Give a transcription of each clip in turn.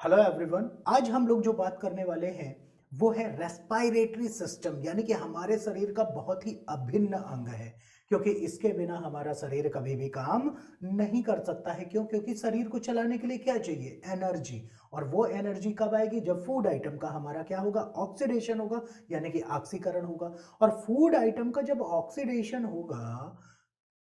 Hello everyone. आज हम लोग जो बात करने वाले हैं वो है रेस्पिरेटरी सिस्टम, यानी कि हमारे शरीर का बहुत ही अभिन्न अंग है, क्योंकि इसके बिना हमारा शरीर कभी भी काम नहीं कर सकता है। क्यों? क्योंकि शरीर को चलाने के लिए क्या चाहिए? एनर्जी। और वो एनर्जी कब आएगी? जब फूड आइटम का हमारा क्या होगा? ऑक्सीडेशन होगा, यानी कि ऑक्सीकरण होगा। और फूड आइटम का जब ऑक्सीडेशन होगा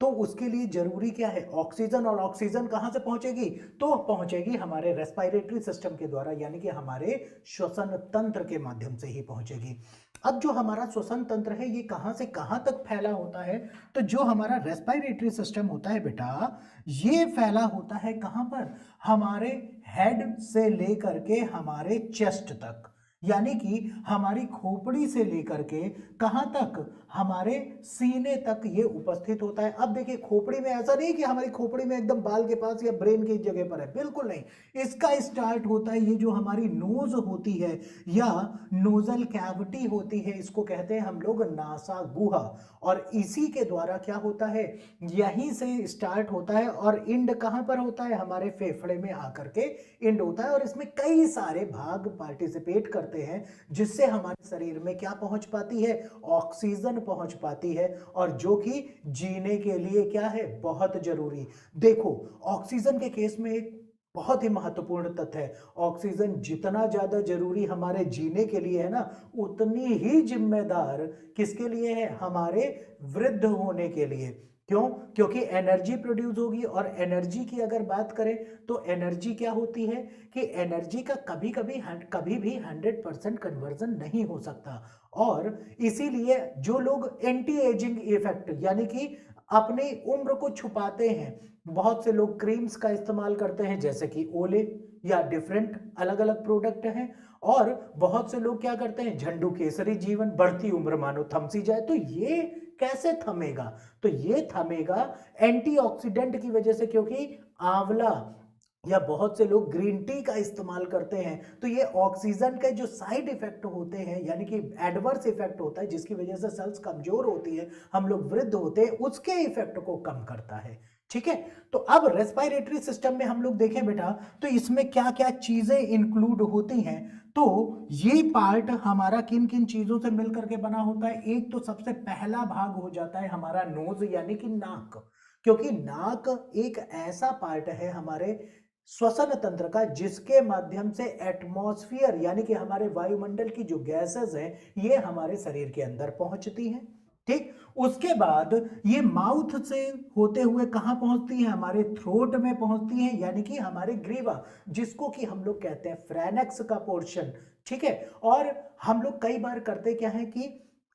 तो उसके लिए जरूरी क्या है? ऑक्सीजन। और ऑक्सीजन कहां से पहुंचेगी? तो पहुंचेगी हमारे रेस्पिरेटरी सिस्टम के द्वारा, यानी कि हमारे श्वसन तंत्र के माध्यम से ही पहुंचेगी। अब जो हमारा श्वसन तंत्र है ये कहां से कहां तक फैला होता है? तो जो हमारा रेस्पिरेटरी सिस्टम होता है बेटा, ये फैला होता है कहां पर? हमारे हेड से लेकर के हमारे चेस्ट तक, यानी कि हमारी खोपड़ी से लेकर के कहां तक? हमारे सीने तक ये उपस्थित होता है। अब देखिए, खोपड़ी में ऐसा नहीं कि हमारी खोपड़ी में एकदम बाल के पास या ब्रेन की जगह पर है, बिल्कुल नहीं। इसका स्टार्ट होता है, ये जो हमारी नोज होती है या नोजल कैविटी होती है, इसको कहते हैं हम लोग नासा गुहा। और इसी के द्वारा क्या होता है? यहीं से स्टार्ट होता है और इंड कहां पर होता है? हमारे फेफड़े में आकर के इंड होता है। और इसमें कई सारे भाग पार्टिसिपेट करते हैं, जिससे हमारे शरीर में क्या पहुंच पाती है? ऑक्सीजन पहुंच पाती है, और जो कि जीने के लिए क्या है? बहुत जरूरी। देखो, ऑक्सीजन के केस में एक बहुत ही महत्वपूर्ण तथ्य है। ऑक्सीजन जितना ज्यादा जरूरी हमारे जीने के लिए है ना, उतनी ही जिम्मेदार किसके लिए है? हमारे वृद्ध होने के लिए। क्यों? क्योंकि एनर्जी प्रोड्यूस होगी। और एनर्जी की अगर बात करें तो एनर्जी क्या होती है कि एनर्जी का कभी भी 100% कन्वर्जन नहीं हो सकता। और इसीलिए जो लोग एंटी एजिंग इफेक्ट, यानी कि अपनी उम्र को छुपाते हैं, बहुत से लोग क्रीम्स का इस्तेमाल करते हैं, जैसे कि ओले या डिफरेंट अलग अलग प्रोडक्ट हैं। और बहुत से लोग क्या करते हैं? झंडू केसरी जीवन, बढ़ती उम्र मानो थमसी जाए। तो ये कैसे थमेगा? तो ये थमेगा एंटीऑक्सीडेंट की वजह से, क्योंकि आंवला या बहुत से लोग ग्रीन टी का इस्तेमाल करते हैं, तो ये ऑक्सीजन के जो साइड इफेक्ट होते हैं, यानी कि एडवर्स इफेक्ट होता है, जिसकी वजह से सेल्स कमजोर होती है, हम लोग वृद्ध होते हैं, उसके इफेक्ट को कम करता है। ठीक है। तो अब रेस्पिरेटरी सिस्टम में हम लोग देखें बेटा, तो इसमें क्या क्या चीजें इंक्लूड होती हैं। तो ये पार्ट हमारा किन किन चीजों से मिलकर के बना होता है? एक तो सबसे पहला भाग हो जाता है हमारा नोज, यानी कि नाक। क्योंकि नाक एक ऐसा पार्ट है हमारे श्वसन तंत्र का, जिसके माध्यम से एटमॉस्फेयर, यानी कि हमारे वायुमंडल की जो गैसेस हैं, ये हमारे शरीर के अंदर पहुंचती हैं। ठीक। उसके बाद ये माउथ से होते हुए कहां पहुंचती है? हमारे थ्रोट में पहुंचती है, यानी कि हमारे ग्रीवा, जिसको कि हम लोग कहते हैं फ्रेनेक्स का पोर्शन। ठीक है। और हम लोग कई बार करते क्या है कि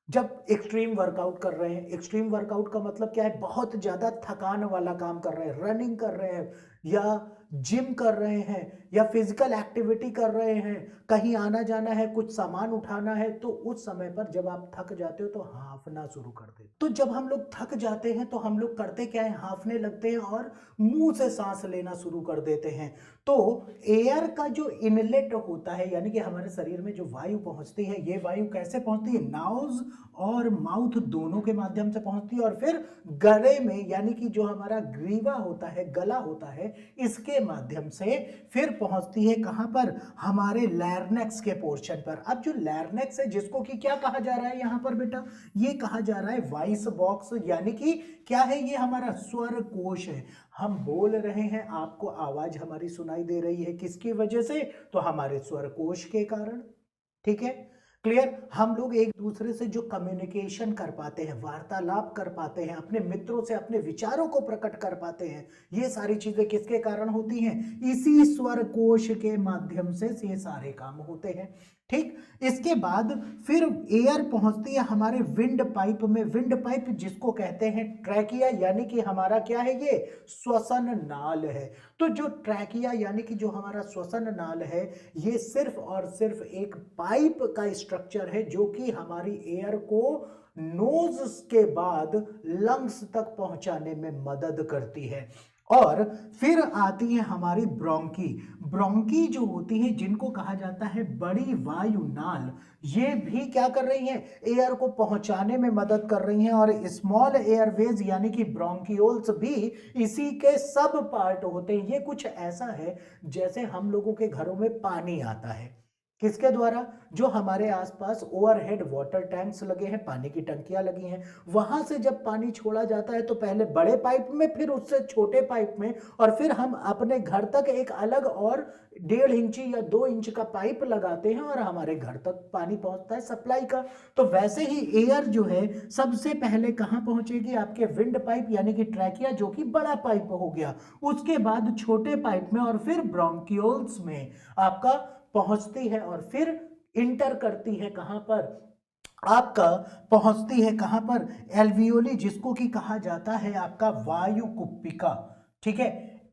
जब एक्सट्रीम वर्कआउट कर रहे हैं, एक्सट्रीम वर्कआउट का मतलब क्या है? बहुत ज्यादा थकान वाला काम कर रहे हैं, रनिंग कर रहे हैं या जिम कर रहे हैं या फिजिकल एक्टिविटी कर रहे हैं, कहीं आना जाना है, कुछ सामान उठाना है, तो उस समय पर जब आप थक जाते हो तो हांफना शुरू कर देते हो। तो जब हम लोग थक जाते हैं तो हम लोग करते क्या है? हांफने लगते हैं और मुंह से सांस लेना शुरू कर देते हैं। तो एयर का जो इनलेट होता है, यानी कि हमारे शरीर में जो वायु पहुंचती है, ये वायु कैसे पहुंचती है? नाउज और माउथ दोनों के माध्यम से पहुंचती है, और फिर गले में, यानी कि जो हमारा ग्रीवा होता है, गला होता है, इसके माध्यम से फिर पहुंचती है कहां पर? हमारे लैरनेक्स के पोर्शन पर। अब जो लैरनेक्स है, जिसको कि क्या कहा जा रहा है यहां पर बेटा? ये कहा जा रहा है वॉइस बॉक्स, यानी कि क्या है? ये हमारा स्वर कोश है। हम बोल रहे हैं, आपको आवाज हमारी सुनाई दे रही है, किसकी वजह से? तो हमारे स्वर कोश के कारण। ठीक है। क्लियर? हम लोग एक दूसरे से जो कम्युनिकेशन कर पाते हैं, वार्तालाप कर पाते हैं, अपने मित्रों से अपने विचारों को प्रकट कर पाते हैं, ये सारी चीजें किसके कारण होती हैं? इसी स्वर कोश के माध्यम से ये सारे काम होते हैं। ठीक। इसके बाद फिर एयर पहुंचती है हमारे विंड पाइप में। विंड पाइप जिसको कहते हैं ट्रैकिया, यानी कि हमारा क्या है? ये श्वसन नाल है। तो जो ट्रैकिया, यानी कि जो हमारा श्वसन नाल है, ये सिर्फ और सिर्फ एक पाइप का स्ट्रक्चर है, जो कि हमारी एयर को नोज के बाद लंग्स तक पहुंचाने में मदद करती है। और फिर आती है हमारी ब्रोंकी। ब्रोंकी जो होती है, जिनको कहा जाता है बड़ी वायु नाल, ये भी क्या कर रही हैं, एयर को पहुंचाने में मदद कर रही हैं। और स्मॉल एयरवेज यानी कि ब्रोंकियोल्स भी इसी के सब पार्ट होते हैं। ये कुछ ऐसा है जैसे हम लोगों के घरों में पानी आता है, किसके द्वारा, जो हमारे आसपास ओवरहेड वाटर टैंक्स लगे हैं, पानी की टंकियां लगी हैं, वहां से जब पानी छोड़ा जाता है तो पहले बड़े पाइप में, फिर उससे छोटे पाइप में, और फिर हम अपने घर तक एक अलग और 1.5 इंची या 2 इंच का पाइप लगाते हैं और हमारे घर तक पानी पहुंचता है सप्लाई का। तो वैसे ही एयर जो है सबसे पहले कहां पहुंचेगी, आपके विंड पाइप यानी कि ट्रैकिया, जो कि बड़ा पाइप हो गया, उसके बाद छोटे पाइप में, और फिर ब्रोंकियोल्स में आपका पहुंचती है, और फिर इंटर करती है कहां पर, आपका पहुंचती है कहां पर, एल्वियोली, जिसको कि कहा जाता है आपका वायु कुप्पिका। ठीक है,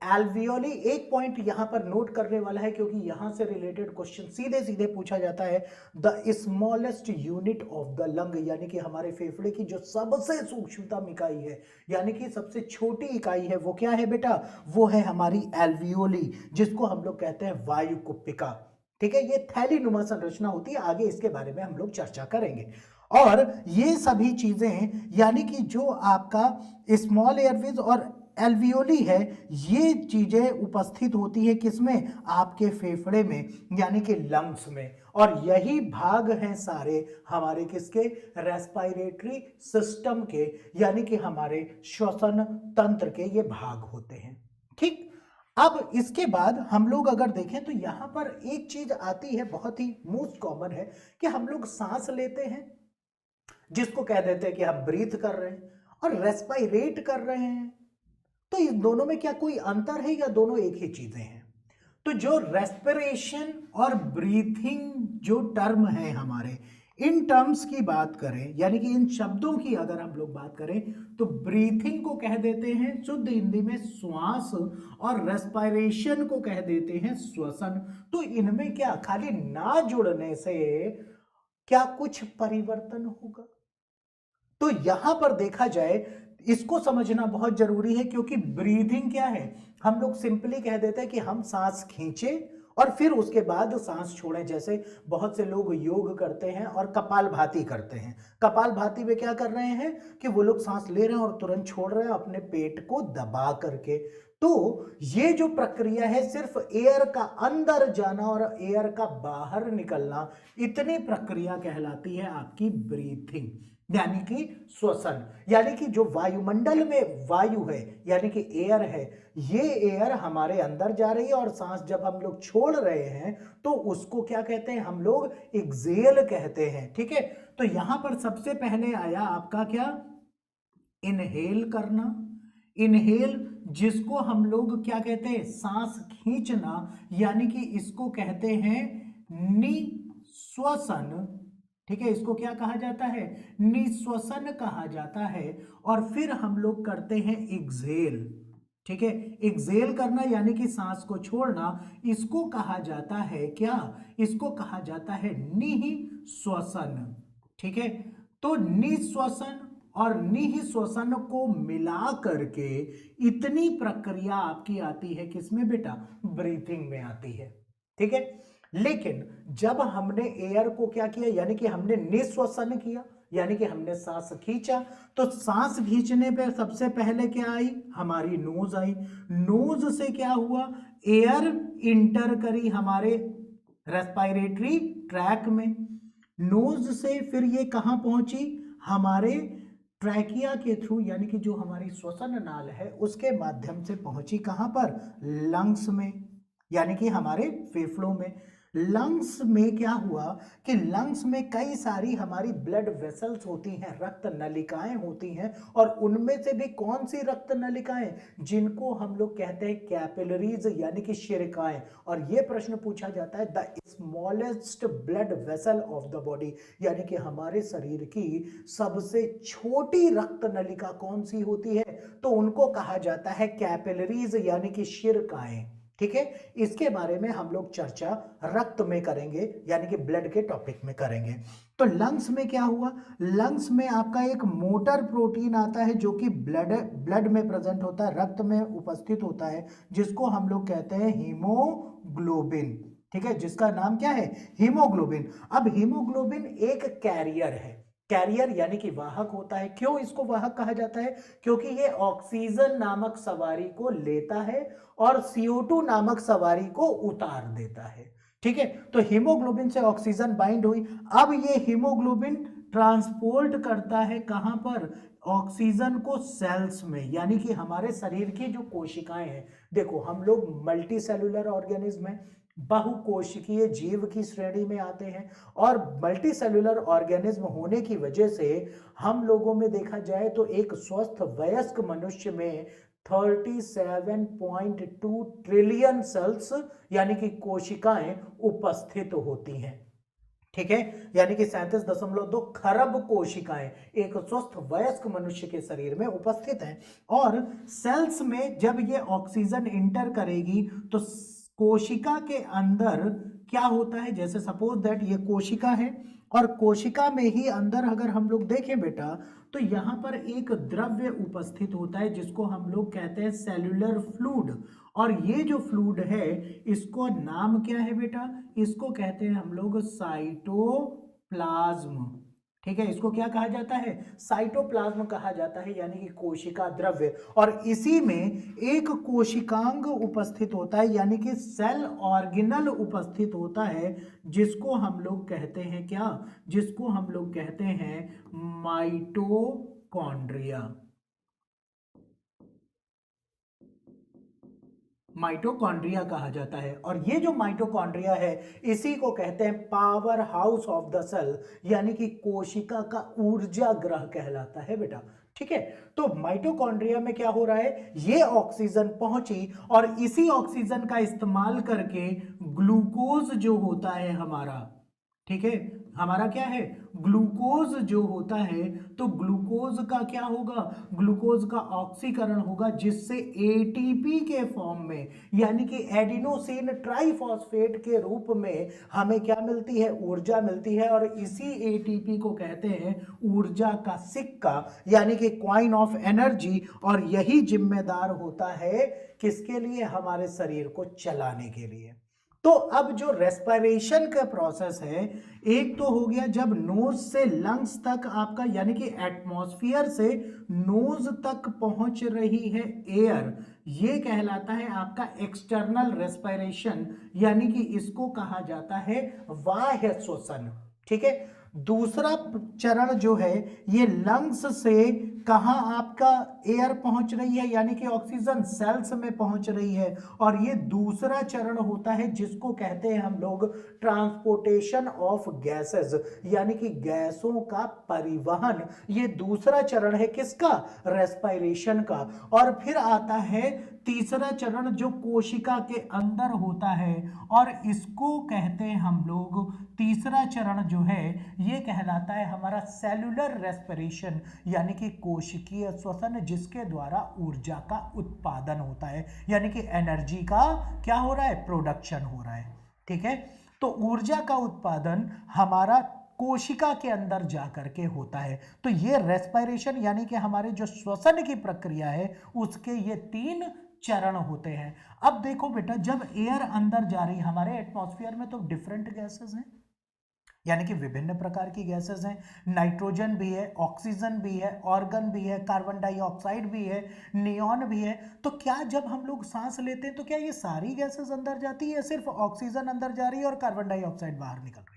एल्वियोली। एक पॉइंट यहां पर नोट करने वाला है, क्योंकि यहां से रिलेटेड क्वेश्चन सीधे सीधे पूछा जाता है। The smallest unit of the lung, यानी कि हमारे फेफड़े की जो सबसे सूक्ष्मतम इकाई है, यानी कि सबसे छोटी इकाई है, वो क्या है बेटा, वो है हमारी एल्वियोली, जिसको हम लोग कहते हैं वायु कुप्पिका। ठीक है, ये थैली नुमा संरचना होती है, आगे इसके बारे में हम लोग चर्चा करेंगे। और ये सभी चीजें, यानी कि जो आपका स्मॉल एयरवेज और एल्वियोली है, ये चीजें उपस्थित होती है किसमें, आपके फेफड़े में, यानी कि लंग्स में। और यही भाग हैं सारे हमारे किसके, रेस्पिरेटरी सिस्टम के, यानी कि हमारे श्वसन तंत्र के ये भाग होते हैं। ठीक, अब इसके बाद हम लोग अगर देखें तो यहां पर एक चीज आती है, बहुत ही मोस्ट कॉमन है, कि हम लोग सांस लेते हैं, जिसको कह देते हैं कि हम ब्रीथ कर रहे हैं, और रेस्पिरेट कर रहे हैं। तो इस दोनों में क्या कोई अंतर है, या दोनों एक ही चीजें हैं? तो जो रेस्पिरेशन और ब्रीथिंग जो टर्म है हमारे, इन टर्म्स की बात करें, यानी कि इन शब्दों की अगर हम लोग बात करें, तो ब्रीथिंग को कह देते हैं शुद्ध हिंदी में श्वास, और रेस्पिरेशन को कह देते हैं श्वसन। तो इनमें क्या खाली ना जुड़ने से क्या कुछ परिवर्तन होगा? तो यहां पर देखा जाए, इसको समझना बहुत जरूरी है, क्योंकि ब्रीदिंग क्या है, हम लोग सिंपली कह देते हैं कि हम सांस खींचे और फिर उसके बाद सांस छोड़ें। जैसे बहुत से लोग योग करते हैं और कपालभाति करते हैं। कपालभाति में क्या कर रहे हैं कि वो लोग सांस ले रहे हैं और तुरंत छोड़ रहे हैं अपने पेट को दबा करके। तो ये जो प्रक्रिया है, सिर्फ एयर का अंदर जाना और एयर का बाहर निकलना, इतनी प्रक्रिया कहलाती है आपकी ब्रीथिंग, यानी कि श्वसन। यानी कि जो वायुमंडल में वायु है, यानी कि एयर है, ये एयर हमारे अंदर जा रही है, और सांस जब हम लोग छोड़ रहे हैं तो उसको क्या कहते हैं, हम लोग एक्सेल कहते हैं। ठीक है, तो यहां पर सबसे पहले आया आपका क्या, इनहेल करना। इनहेल, जिसको हम लोग क्या कहते हैं, सांस खींचना, यानी कि इसको कहते हैं निश्वसन। ठीक है, इसको क्या कहा जाता है, निश्वसन कहा जाता है। और फिर हम लोग करते हैं एक्सहेल। ठीक है, एक्सहेल करना यानी कि सांस को छोड़ना, इसको कहा जाता है क्या, इसको कहा जाता है निःश्वसन। ठीक है, तो निःश्वसन और निःश्वसन को मिला करके इतनी प्रक्रिया आपकी आती है किसमें बेटा, ब्रीथिंग में आती है। ठीक है, लेकिन जब हमने एयर को क्या किया, यानी कि हमने निःश्वसन किया, यानी कि हमने सांस खींचा, तो सांस खींचने पे सबसे पहले क्या आई, हमारी नोज आई। नोज से क्या हुआ, एयर इंटर करी हमारे रेस्पिरेटरी ट्रैक में। नोज से फिर ये कहां पहुंची, हमारे ट्रैकिया के थ्रू, यानी कि जो हमारी श्वसन नाल है उसके माध्यम से पहुंची कहां पर, लंग्स में, यानी कि हमारे फेफड़ों में। लंग्स में क्या हुआ कि लंग्स में कई सारी हमारी ब्लड वेसल्स होती हैं, रक्त नलिकाएं होती हैं, और उनमें से भी कौन सी रक्त नलिकाएं, जिनको हम लोग कहते हैं कैपिलरीज, यानी कि शिरिकाएं। और यह प्रश्न पूछा जाता है, the smallest blood vessel of the body, यानी कि हमारे शरीर की सबसे छोटी रक्त नलिका कौन सी होती है, तो उनको कहा जाता है कैपिलरीज, यानी कि शिरकाएं। ठीक है, इसके बारे में हम लोग चर्चा रक्त में करेंगे, यानी कि ब्लड के टॉपिक में करेंगे। तो लंग्स में क्या हुआ, लंग्स में आपका एक मोटर प्रोटीन आता है जो कि ब्लड में प्रेजेंट होता है, रक्त में उपस्थित होता है, जिसको हम लोग कहते हैं हीमोग्लोबिन। ठीक है, जिसका नाम क्या है, हीमोग्लोबिन। अब हीमोग्लोबिन एक कैरियर है, कैरियर यानी कि वाहक होता है। क्यों इसको वाहक कहा जाता है, क्योंकि ये ऑक्सीजन नामक सवारी को लेता है और CO2 नामक सवारी को उतार देता है। ठीक है, तो हीमोग्लोबिन से ऑक्सीजन बाइंड हुई, अब ये हीमोग्लोबिन ट्रांसपोर्ट करता है कहां पर, ऑक्सीजन को सेल्स में, यानी कि हमारे शरीर की जो कोशिकाएं हैं। देखो हम लोग मल्टी सेलुलर ऑर्गेनिज्म है, बहुकोशिकीय जीव की श्रेणी में आते हैं, और मल्टी सेलुलर ऑर्गेनिज्म होने की वजह से हम लोगों में देखा जाए तो एक स्वस्थ वयस्क मनुष्य में 37.2 ट्रिलियन सेल्स यानी कि कोशिकाएं उपस्थित होती हैं। ठीक है, यानी कि 37.2 खरब कोशिकाएं एक स्वस्थ वयस्क मनुष्य के शरीर में उपस्थित हैं। और सेल्स में जब ये ऑक्सीजन इंटर करेगी तो कोशिका के अंदर क्या होता है, जैसे सपोज दैट ये कोशिका है, और कोशिका में ही अंदर अगर हम लोग देखें बेटा तो यहां पर एक द्रव्य उपस्थित होता है जिसको हम लोग कहते हैं सेल्यूलर फ्लूइड। और ये जो फ्लूइड है इसको नाम क्या है बेटा, इसको कहते हैं हम लोग साइटोप्लाज्म। ठीक है, इसको क्या कहा जाता है, साइटोप्लाज्म कहा जाता है, यानी कि कोशिका द्रव्य। और इसी में एक कोशिकांग उपस्थित होता है, यानी कि सेल ऑर्गेनल उपस्थित होता है, जिसको हम लोग कहते हैं क्या, जिसको हम लोग कहते हैं माइटोकॉन्ड्रिया। माइटोकॉन्ड्रिया कहा जाता है। और ये जो माइटोकॉन्ड्रिया है इसी को कहते हैं power house of the cell, यानी कि कोशिका का ऊर्जा ग्रह कहलाता है बेटा। ठीक है, तो माइटोकॉन्ड्रिया में क्या हो रहा है, ये ऑक्सीजन पहुंची और इसी ऑक्सीजन का इस्तेमाल करके ग्लूकोज जो होता है हमारा, ठीक है, हमारा क्या है, ग्लूकोज जो होता है, तो ग्लूकोज का क्या होगा, ग्लूकोज का ऑक्सीकरण होगा, जिससे एटीपी के फॉर्म में, यानी कि एडिनोसिन ट्राइफॉस्फेट के रूप में हमें क्या मिलती है, ऊर्जा मिलती है। और इसी एटीपी को कहते हैं ऊर्जा का सिक्का, यानी कि कॉइन ऑफ एनर्जी। और यही जिम्मेदार होता है किसके लिए, हमारे शरीर को चलाने के लिए। तो अब जो रेस्पिरेशन का प्रोसेस है, एक तो हो गया जब नोज से लंग्स तक आपका, यानी कि एटमॉस्फेयर से नोज तक पहुंच रही है एयर, ये कहलाता है आपका एक्सटर्नल रेस्पिरेशन, यानी कि इसको कहा जाता है बाह्य श्वसन। ठीक है, दूसरा चरण जो है ये लंग्स से कहां आपका एयर पहुंच रही है, यानी कि ऑक्सीजन सेल्स में पहुंच रही है। और ये दूसरा चरण होता है जिसको कहते हैं हम लोग ट्रांसपोर्टेशन ऑफ गैसेस, यानी कि गैसों का परिवहन। ये दूसरा चरण है किसका, रेस्पिरेशन का। और फिर आता है तीसरा चरण जो कोशिका के अंदर होता है, और इसको कहते हैं हम लोग, तीसरा चरण जो है ये कहलाता है हमारा सेलुलर रेस्पिरेशन, यानी कि कोशिकीय श्वसन, जिसके द्वारा ऊर्जा का उत्पादन होता है, यानी कि एनर्जी का क्या हो रहा है, प्रोडक्शन हो रहा है। ठीक है, तो ऊर्जा का उत्पादन हमारा कोशिका के अंदर जाकर के होता है। तो ये रेस्पिरेशन यानी कि हमारे जो श्वसन की प्रक्रिया है उसके ये 3 चरण होते हैं। अब देखो बेटा, जब एयर अंदर जा रही, हमारे एटमॉस्फेयर में तो डिफरेंट गैसेस हैं, यानी कि विभिन्न प्रकार की गैसेस हैं, नाइट्रोजन भी है, ऑक्सीजन भी है, ऑर्गन भी है, कार्बन डाइऑक्साइड भी है, नियॉन भी है। तो क्या जब हम लोग सांस लेते हैं तो क्या ये सारी गैसेस अंदर जाती है, या सिर्फ ऑक्सीजन अंदर जा रही है और कार्बन डाइऑक्साइड बाहर निकल रही है?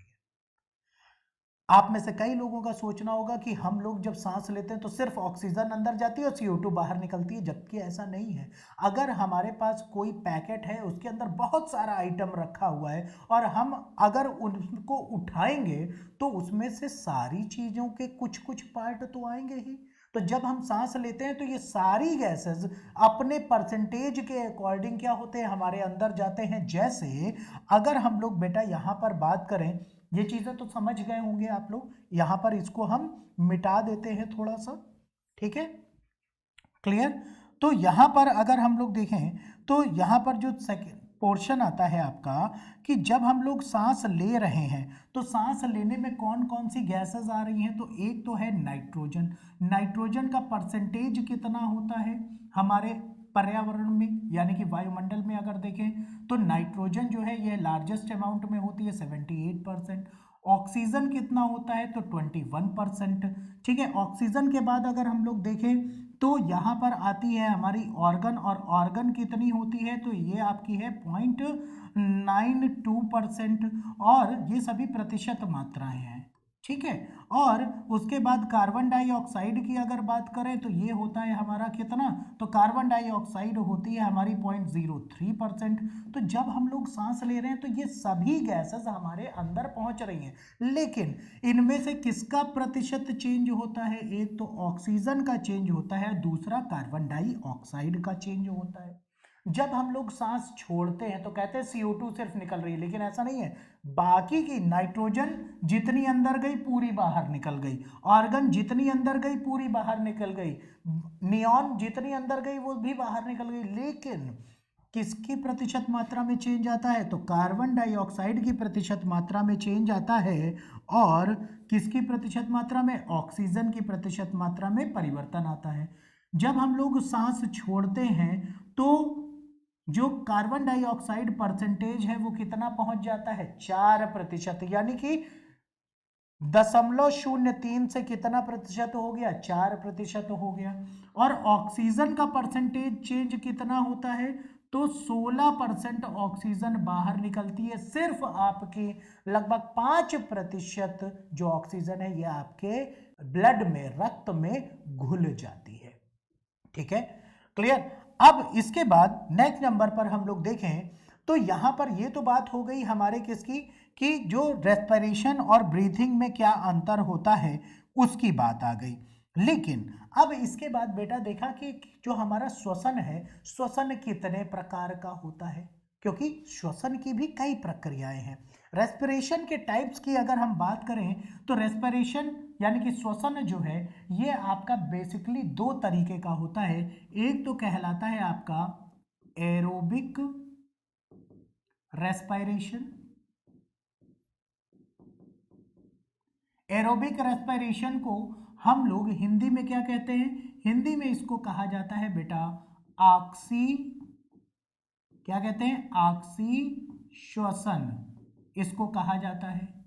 आप में से कई लोगों का सोचना होगा कि हम लोग जब सांस लेते हैं तो सिर्फ ऑक्सीजन अंदर जाती है और CO2 बाहर निकलती है, जबकि ऐसा नहीं है। अगर हमारे पास कोई पैकेट है उसके अंदर बहुत सारा आइटम रखा हुआ है और हम अगर उनको उठाएंगे तो उसमें से सारी चीज़ों के कुछ कुछ पार्ट तो आएंगे ही। तो जब हम सांस लेते हैं तो ये सारी गैसेस अपने परसेंटेज के अकॉर्डिंग क्या होते हैं, हमारे अंदर जाते हैं। जैसे अगर हम लोग बेटा यहाँ पर बात करें, ये चीज़ें तो समझ गए होंगे आप लोग, यहाँ पर इसको हम मिटा देते हैं थोड़ा सा, ठीक है, क्लियर। तो यहाँ पर अगर हम लोग देखें तो यहाँ पर जो सेकेंड पोर्शन आता है आपका कि जब हम लोग सांस ले रहे हैं तो सांस लेने में कौन कौन सी गैसेस आ रही हैं। तो एक तो है नाइट्रोजन। नाइट्रोजन का परसेंटेज कितना होता है हमारे पर्यावरण में, यानी कि वायुमंडल में अगर देखें तो नाइट्रोजन जो है ये लार्जेस्ट अमाउंट में होती है 78%। ऑक्सीजन कितना होता है तो 21%। ठीक है, ऑक्सीजन के बाद अगर हम लोग देखें तो यहाँ पर आती है हमारी ऑर्गन, और ऑर्गन कितनी होती है तो ये आपकी है 0.92%, और ये सभी प्रतिशत मात्राएं हैं। ठीक है, और उसके बाद कार्बन डाइऑक्साइड की अगर बात करें तो ये होता है हमारा कितना, तो कार्बन डाइऑक्साइड होती है हमारी 0.03%। तो जब हम लोग सांस ले रहे हैं तो ये सभी गैसेस हमारे अंदर पहुंच रही हैं, लेकिन इनमें से किसका प्रतिशत चेंज होता है, एक तो ऑक्सीजन का चेंज होता है, दूसरा कार्बन डाइऑक्साइड का चेंज होता है। जब हम लोग सांस छोड़ते हैं तो कहते हैं CO2 सिर्फ निकल रही है, लेकिन ऐसा नहीं है। बाकी की नाइट्रोजन जितनी अंदर गई पूरी बाहर निकल गई, ऑर्गन जितनी अंदर गई पूरी बाहर निकल गई, नियॉन जितनी अंदर गई वो भी बाहर निकल गई, लेकिन किसकी प्रतिशत मात्रा में चेंज आता है तो कार्बन डाइऑक्साइड की प्रतिशत मात्रा में चेंज आता है, और किसकी प्रतिशत मात्रा में, ऑक्सीजन की प्रतिशत मात्रा में परिवर्तन आता है। जब हम लोग सांस छोड़ते हैं तो जो कार्बन डाइऑक्साइड परसेंटेज है वो कितना पहुंच जाता है 4%, यानी कि 0.03 से कितना प्रतिशत हो गया, 4% हो गया। और ऑक्सीजन का परसेंटेज चेंज कितना होता है तो 16% ऑक्सीजन बाहर निकलती है, सिर्फ आपकी लगभग 5% जो ऑक्सीजन है ये आपके ब्लड में, रक्त में घुल जाती है। ठीक है, क्लियर। अब इसके बाद नेक्स्ट नंबर पर हम लोग देखें तो यहां पर ये तो बात हो गई हमारे किसकी, कि जो रेस्पिरेशन और ब्रीथिंग में क्या अंतर होता है उसकी बात आ गई। लेकिन अब इसके बाद बेटा देखा कि जो हमारा श्वसन है, श्वसन कितने प्रकार का होता है, क्योंकि श्वसन की भी कई प्रक्रियाएं हैं। रेस्पिरेशन के टाइप्स की अगर हम बात करें तो रेस्पिरेशन यानी कि श्वसन जो है ये आपका बेसिकली 2 तरीके का होता है। एक तो कहलाता है आपका एरोबिक रेस्पिरेशन। एरोबिक रेस्पिरेशन को हम लोग हिंदी में क्या कहते हैं, हिंदी में इसको कहा जाता है बेटा ऑक्सी, क्या कहते हैं, ऑक्सी श्वसन इसको कहा जाता है।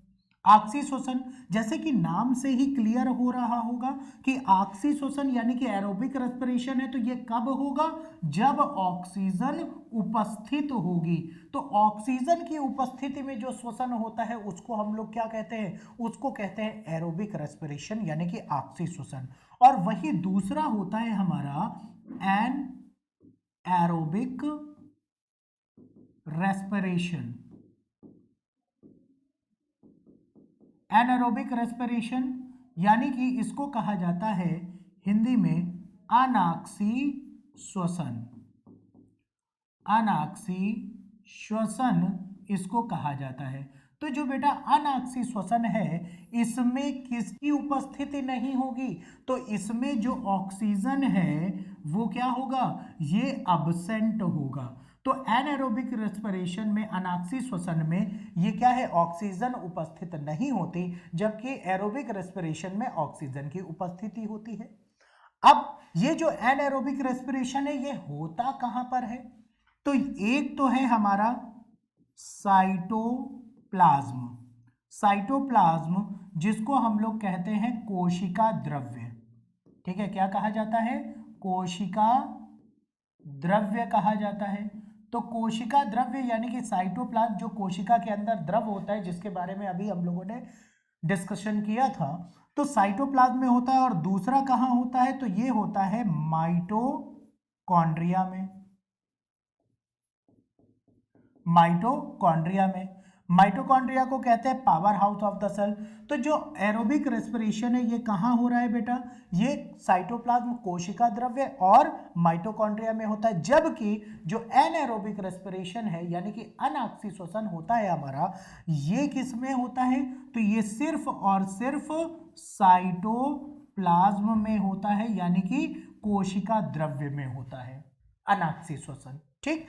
ऑक्सी श्वसन, जैसे कि नाम से ही क्लियर हो रहा होगा कि ऑक्सी श्वसन यानी कि एरोबिक रेस्पिरेशन है, तो ये कब होगा, जब ऑक्सीजन उपस्थित होगी। तो ऑक्सीजन की उपस्थिति में जो श्वसन होता है उसको हम लोग क्या कहते हैं, उसको कहते हैं एरोबिक रेस्पिरेशन यानी कि ऑक्सी श्वसन। और वही दूसरा होता है हमारा anaerobic respiration. Anaerobic respiration यानी कि इसको कहा जाता है हिंदी में अनाक्सी श्वसन। अनाक्सी श्वसन इसको कहा जाता है। तो जो बेटा अनाक्सी श्वसन है इसमें किसकी उपस्थिति नहीं होगी, तो इसमें जो ऑक्सीजन है वो क्या होगा, ये अब्सेंट होगा। तो एनारोबिक रेस्पिरेशन में, अनाक्सी श्वसन में ये क्या है, ऑक्सीजन उपस्थित नहीं होती, जबकि एरोबिक रेस्पिरेशन में ऑक्सीजन की उपस्थिति होती है। अब ये जो एनारोबिक रेस्पिरेशन है ये होता कहां पर है, तो एक तो है हमारा साइटोप्लाज्म। साइटोप्लाज्म जिसको हम लोग कहते हैं कोशिका द्रव्य। ठीक है, क्या कहा जाता है, कोशिका द्रव्य कहा जाता है। तो कोशिका द्रव्य यानी कि साइटोप्लाज्म जो कोशिका के अंदर द्रव होता है, जिसके बारे में अभी हम लोगों ने डिस्कशन किया था, तो साइटोप्लाज्म में होता है। और दूसरा कहां होता है, तो ये होता है माइटोकॉन्ड्रिया में। माइटोकॉन्ड्रिया में, माइटोकॉन्ड्रिया को कहते हैं power house of the cell. तो जो एरोबिक रेस्पिरेशन है ये कहाँ हो रहा है बेटा, ये साइटोप्लाज्म, कोशिका द्रव्य और माइटोकॉन्ड्रिया में होता है। जबकि जो एनारोबिक रेस्पिरेशन है यानी कि अनाक्सी श्वसन होता है हमारा, ये किस में होता है, तो ये सिर्फ और सिर्फ साइटोप्लाज्म में होता है, यानी कि कोशिका द्रव्य में होता है अनाक्सी श्वसन। ठीक,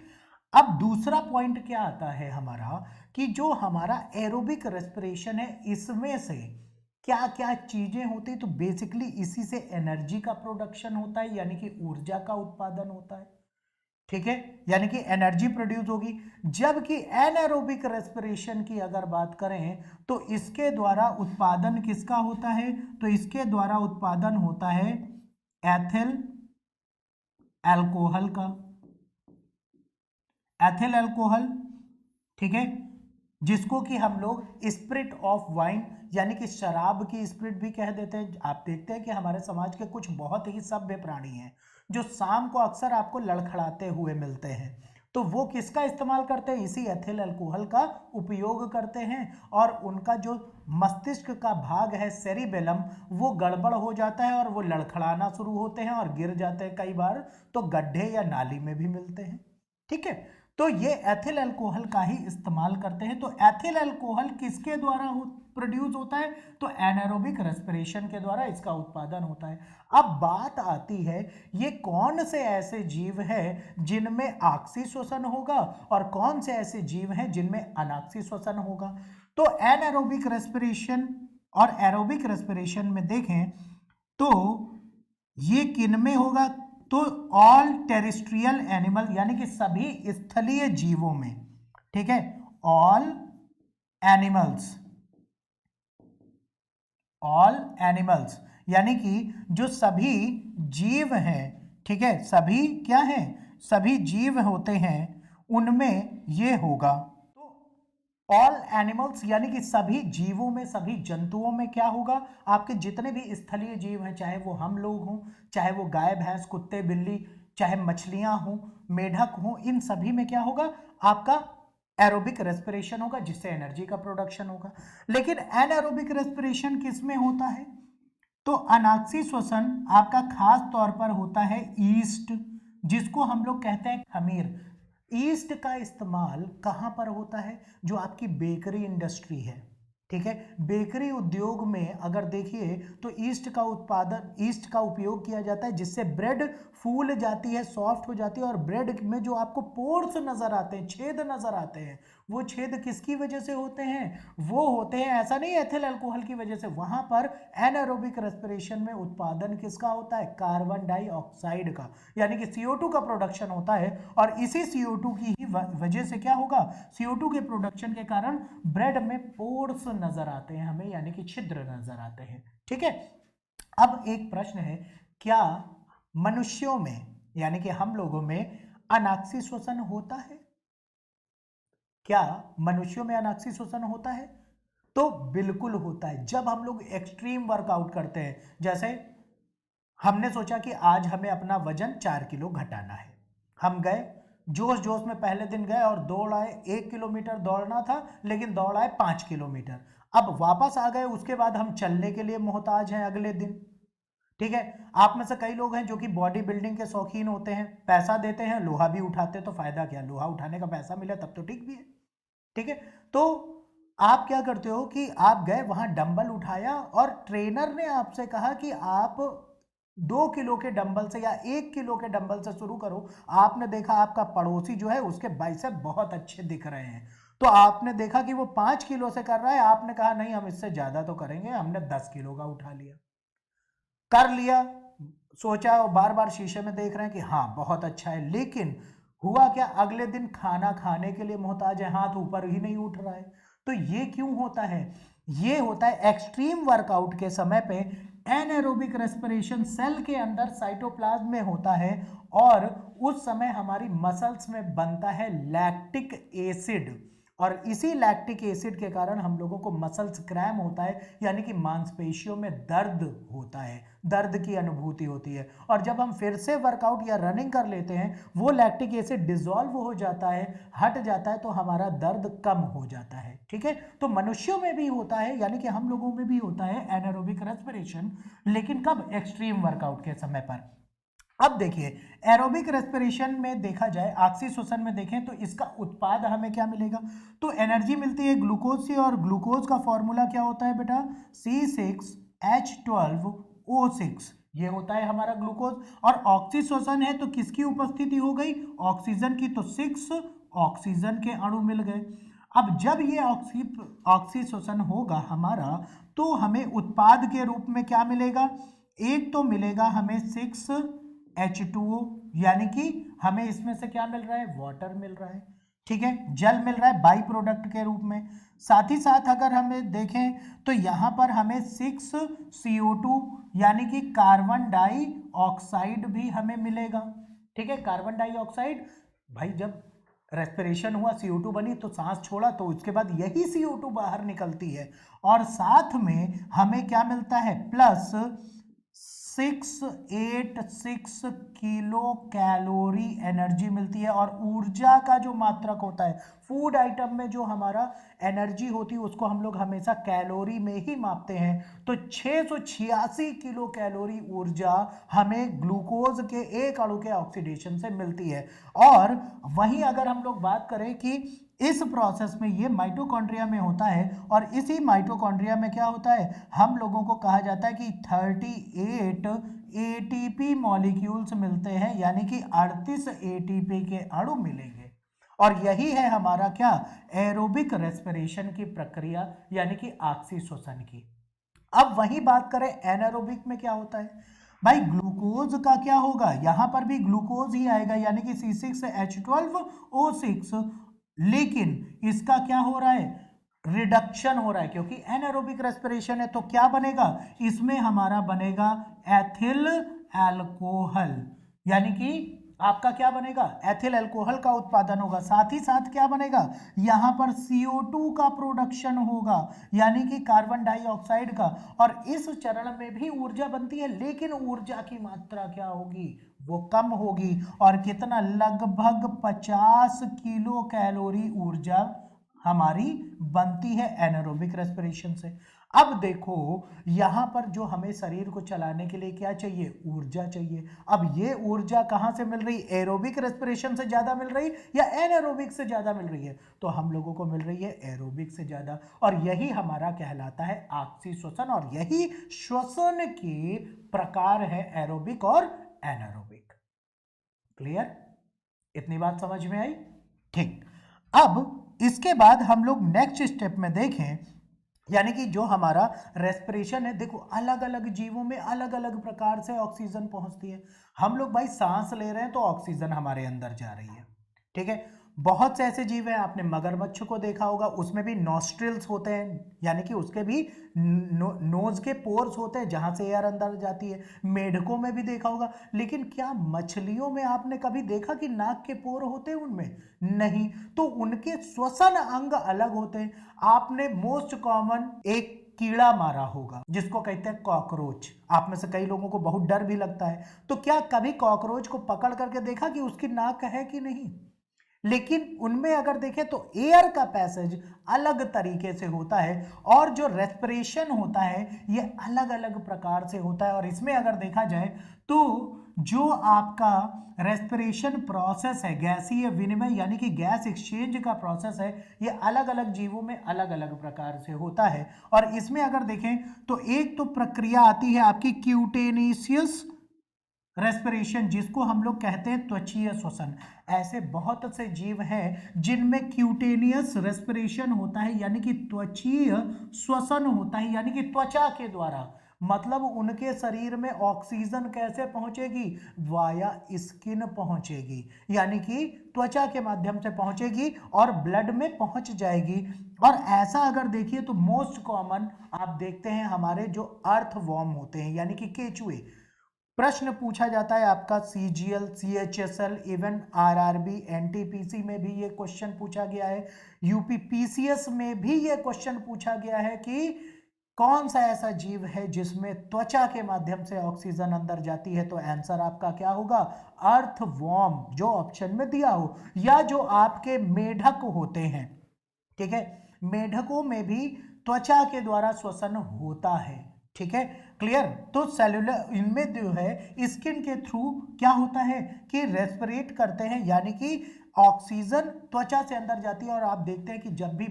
अब दूसरा पॉइंट क्या आता है हमारा कि जो हमारा एरोबिक रेस्पिरेशन है इसमें से क्या क्या चीजें होती, तो बेसिकली इसी से एनर्जी का प्रोडक्शन होता है, यानी कि ऊर्जा का उत्पादन होता है, ठीक है, यानी कि एनर्जी प्रोड्यूस होगी। जबकि एनारोबिक रेस्पिरेशन की अगर बात करें तो इसके द्वारा उत्पादन किसका होता है, तो इसके द्वारा उत्पादन होता है एथिल अल्कोहल का, एथिल अल्कोहल, ठीक है, जिसको कि हम लोग स्पिरिट ऑफ वाइन यानी कि शराब की स्पिरिट भी कह देते हैं। आप देखते हैं कि हमारे समाज के कुछ बहुत ही सभ्य प्राणी हैं जो शाम को अक्सर आपको लड़खड़ाते हुए मिलते हैं, तो वो किसका इस्तेमाल करते हैं, इसी एथिल अल्कोहल का उपयोग करते हैं, और उनका जो मस्तिष्क का भाग है सेरिबेलम वो गड़बड़ हो जाता है और वो लड़खड़ाना शुरू होते हैं और गिर जाते हैं, कई बार तो गड्ढे या नाली में भी मिलते हैं, ठीक है। तो ये एथिल अल्कोहल का ही इस्तेमाल करते हैं। तो एथिल अल्कोहल किसके द्वारा प्रोड्यूस होता है, तो एनारोबिक रेस्पिरेशन के द्वारा इसका उत्पादन होता है। अब बात आती है ये कौन से ऐसे जीव हैं जिनमें ऑक्सी श्वसन होगा और कौन से ऐसे जीव हैं जिनमें अनाक्सी श्वसन होगा। तो एनारोबिक रेस्पिरेशन और एरोबिक रेस्पिरेशन में देखें तो ये किन में होगा, तो ऑल टेरेस्ट्रियल एनिमल यानी कि सभी स्थलीय जीवों में, ठीक है, ऑल एनिमल्स, ऑल एनिमल्स यानी कि जो सभी जीव हैं, ठीक है, सभी क्या हैं, सभी जीव होते हैं उनमें ये होगा। तो ऑल एनिमल्स यानी कि सभी जीवों में, सभी जंतुओं में क्या होगा, आपके जितने भी स्थलीय जीव हैं, चाहे वो हम लोग हों, चाहे वो गाय भैंस कुत्ते बिल्ली, चाहे मछलियां हों, मेढक हों, इन सभी में क्या होगा, आपका एरोबिक रेस्पिरेशन होगा जिससे एनर्जी का प्रोडक्शन होगा। लेकिन एनारोबिक रेस्पिरेशन किस में होता है, तो अनाक्सी श्वसन आपका खास तौर पर होता है ईस्ट, जिसको हम लोग कहते हैं खमीर। ईस्ट का इस्तेमाल कहां पर होता है, जो आपकी बेकरी इंडस्ट्री है, ठीक है, बेकरी उद्योग में अगर देखिए तो ईस्ट का उत्पादन, ईस्ट का उपयोग किया जाता है जिससे ब्रेड फूल जाती है, सॉफ्ट हो जाती है, और ब्रेड में जो आपको पोर्स नजर आते हैं, छेद नजर आते हैं, वो छेद किसकी वजह से होते हैं, वो होते हैं, ऐसा नहीं एथिल अल्कोहल की वजह से, वहां पर एनारोबिक रेस्पिरेशन में उत्पादन किसका होता है, कार्बन डाइऑक्साइड का, यानी कि CO2 का प्रोडक्शन होता है। और इसी CO2 की ही वजह से क्या होगा, CO2 के प्रोडक्शन के कारण ब्रेड में पोर्स नजर आते हैं हमें, यानी कि छिद्र नजर आते हैं, ठीक है। अब एक प्रश्न है, क्या मनुष्यों में यानी कि हम लोगों में अनाक्सी श्वसन होता है, क्या मनुष्यों में अनाक्सी श्वसन होता है, तो बिल्कुल होता है। जब हम लोग एक्सट्रीम वर्कआउट करते हैं, जैसे हमने सोचा कि आज हमें अपना वजन 4 किलो घटाना है, हम गए जोश जोश में पहले दिन गए और दौड़ आए, 1 किलोमीटर दौड़ना था लेकिन दौड़ आए 5 किलोमीटर, अब वापस आ गए, उसके बाद हम चलने के लिए मोहताज हैं अगले दिन, ठीक है। आप में से कई लोग हैं जो कि बॉडी बिल्डिंग के शौकीन होते हैं, पैसा देते हैं लोहा भी उठाते हैं, तो फायदा क्या, लोहा उठाने का पैसा मिला तब तो ठीक भी है, ठीक है। तो आप क्या करते हो कि आप गए वहां डंबल उठाया और ट्रेनर ने आपसे कहा कि आप 2 किलो के डंबल से या 1 किलो के डंबल से शुरू करो, आपने देखा आपका पड़ोसी जो है उसके बाइसेप बहुत अच्छे दिख रहे हैं, तो आपने देखा कि वो 5 किलो से कर रहा है, आपने कहा नहीं हम इससे ज्यादा तो करेंगे, हमने 10 किलो का उठा लिया, कर लिया, सोचा और बार बार शीशे में देख रहे हैं कि हाँ बहुत अच्छा है, लेकिन हुआ क्या, अगले दिन खाना खाने के लिए मोहताज है, हाथ ऊपर ही नहीं उठ रहा है। तो ये क्यों होता है, ये होता है एक्सट्रीम वर्कआउट के समय पे एनारोबिक रेस्पिरेशन सेल के अंदर साइटोप्लाज्म में होता है, और उस समय हमारी मसल्स में बनता है लैक्टिक एसिड, और इसी लैक्टिक एसिड के कारण हम लोगों को मसल्स क्रैम होता है, यानी कि मांसपेशियों में दर्द होता है, दर्द की अनुभूति होती है, और जब हम फिर से वर्कआउट या रनिंग कर लेते हैं वो लैक्टिक एसिड डिसॉल्व हो जाता है, हट जाता है, तो हमारा दर्द कम हो जाता है, ठीक है। तो मनुष्यों में भी होता है, यानी कि हम लोगों में भी होता है एनारोबिक रेस्पिरेशन, लेकिन कब, एक्सट्रीम वर्कआउट के समय पर। अब देखिए एरोबिक रेस्पिरेशन में देखा जाए, ऑक्सी श्वसन में देखें तो इसका उत्पाद हमें क्या मिलेगा, तो एनर्जी मिलती है ग्लूकोज से, और ग्लूकोज का फॉर्मूला क्या होता है बेटा, C6H12O6, ये होता है हमारा ग्लूकोज। और ऑक्सी श्वसन है तो किसकी उपस्थिति हो गई, ऑक्सीजन की, तो 6 ऑक्सीजन के अणु मिल गए। अब जब ये ऑक्सीशोषण होगा हमारा, तो हमें उत्पाद के रूप में क्या मिलेगा? एक तो मिलेगा हमें 6H2O, यानी कि हमें इसमें से क्या मिल रहा है? वाटर मिल रहा है, ठीक है, जल मिल रहा है बाई प्रोडक्ट के रूप में। साथ ही साथ अगर हमें देखें तो यहाँ पर हमें 6CO2 यानी कि कार्बन डाइऑक्साइड भी हमें मिलेगा, ठीक है। कार्बन डाइऑक्साइड, भाई जब रेस्पिरेशन हुआ CO2 बनी तो सांस छोड़ा, तो उसके बाद यही CO2 बाहर निकलती है। और साथ में हमें क्या मिलता है? प्लस 686 किलो कैलोरी एनर्जी मिलती है। और ऊर्जा का जो मात्रक होता है, फूड आइटम में जो हमारा एनर्जी होती है उसको हम लोग हमेशा कैलोरी में ही मापते हैं। तो 686 किलो कैलोरी ऊर्जा हमें ग्लूकोज के एक अणु के ऑक्सीडेशन से मिलती है। और वहीं अगर हम लोग बात करें कि इस प्रोसेस में ये माइटोकॉन्ड्रिया में होता है, और इसी माइटोकॉन्ड्रिया में क्या होता है? हम लोगों को कहा जाता है कि 38 एटीपी मॉलिक्यूल्स मिलते हैं, यानी कि 38 एटीपी के अणु मिलेंगे। और यही है हमारा क्या? एरोबिक रेस्पिरेशन की प्रक्रिया, यानी कि ऑक्सीशोषण की। अब वही बात करें एनारोबिक में क्या होता है? भाई ग्लूकोज का क्या होगा? यहां पर भी ग्लूकोज ही आएगा, यानी कि C6H12O6, लेकिन इसका क्या हो रहा है? रिडक्शन हो रहा है, क्योंकि एनारोबिक रेस्पिरेशन है। तो क्या बनेगा? इसमें हमारा बनेगा एथिल अल्कोहल, यानी कि आपका क्या बनेगा? एथिल अल्कोहल का उत्पादन होगा। साथ ही साथ क्या बनेगा? यहां पर CO2 का प्रोडक्शन होगा, यानी कि कार्बन डाइऑक्साइड का। और इस चरण में भी ऊर्जा बनती है, लेकिन ऊर्जा की मात्रा क्या होगी? वो कम होगी। और कितना? लगभग 50 किलो कैलोरी ऊर्जा हमारी बनती है एनारोबिक रेस्पिरेशन से। अब देखो यहां पर जो हमें शरीर को चलाने के लिए क्या चाहिए? ऊर्जा चाहिए। अब ये ऊर्जा कहां से मिल रही? एरोबिक रेस्पिरेशन से ज्यादा मिल रही या एनारोबिक से ज्यादा मिल रही है? तो हम लोगों को मिल रही है एरोबिक से ज्यादा। और यही हमारा कहलाता है ऑक्सीशोषण, और यही श्वसन के प्रकार है, एरोबिक और एनारोबिक। क्लियर? इतनी बात समझ में आई? ठीक। अब इसके बाद हम लोग नेक्स्ट स्टेप में देखें, यानी कि जो हमारा रेस्पिरेशन है, देखो अलग अलग जीवों में अलग अलग प्रकार से ऑक्सीजन पहुंचती है। हम लोग भाई सांस ले रहे हैं तो ऑक्सीजन हमारे अंदर जा रही है, ठीक है। बहुत से ऐसे जीव हैं, आपने मगरमच्छ को देखा होगा, उसमें भी नॉस्ट्रिल्स होते हैं, यानी कि उसके भी नोज के पोर्स होते हैं जहां से एयर अंदर जाती है। मेढकों में भी देखा होगा। लेकिन क्या मछलियों में आपने कभी देखा कि नाक के पोर होते हैं उनमें? नहीं। तो उनके श्वसन अंग अलग होते हैं। आपने मोस्ट कॉमन एक कीड़ा मारा होगा जिसको कहते हैं कॉकरोच। आप में से कई लोगों को बहुत डर भी लगता है। तो क्या कभी कॉकरोच को पकड़ करके देखा कि उसकी नाक है कि नहीं? लेकिन उनमें अगर देखें तो एयर का पैसेज अलग तरीके से होता है, और जो रेस्पिरेशन होता है ये अलग अलग प्रकार से होता है। और इसमें अगर देखा जाए तो जो आपका रेस्पिरेशन प्रोसेस है, गैसीय विनिमय यानी कि गैस एक्सचेंज का प्रोसेस है, ये अलग अलग जीवों में अलग अलग प्रकार से होता है। और इसमें अगर देखें तो एक तो प्रक्रिया आती है आपकी क्यूटेनिशियस रेस्पिरेशन, जिसको हम लोग कहते हैं त्वचीय श्वसन। ऐसे बहुत से जीव हैं जिनमें क्यूटेनियस रेस्पिरेशन होता है, यानी कि त्वचीय श्वसन होता है, यानी कि त्वचा के द्वारा। मतलब उनके शरीर में ऑक्सीजन कैसे पहुंचेगी? वाया स्किन पहुंचेगी, यानी कि त्वचा के माध्यम से पहुंचेगी और ब्लड में पहुंच जाएगी। और ऐसा अगर देखिए तो मोस्ट कॉमन आप देखते हैं हमारे जो अर्थवॉर्म होते हैं, यानी कि केचुए। प्रश्न पूछा जाता है आपका CGL, CHSL, even RRB, NTPC में भी ये क्वेश्चन पूछा गया है। यूपी PCS में भी ये क्वेश्चन पूछा गया है कि कौन सा ऐसा जीव है जिसमें त्वचा के माध्यम से ऑक्सीजन अंदर जाती है? तो आंसर आपका क्या होगा? अर्थवॉर्म, जो ऑप्शन में दिया हो, या जो आपके मेढक होते हैं, ठीक है। मेढकों में भी त्वचा के द्वारा श्वसन होता है, ठीक है। क्लियर? तो सेलुलर इनमें जो है स्किन के थ्रू क्या होता है कि रेस्पिरेट करते हैं, यानी कि ऑक्सीजन त्वचा से अंदर जाती है। और आप देखते हैं कि जब भी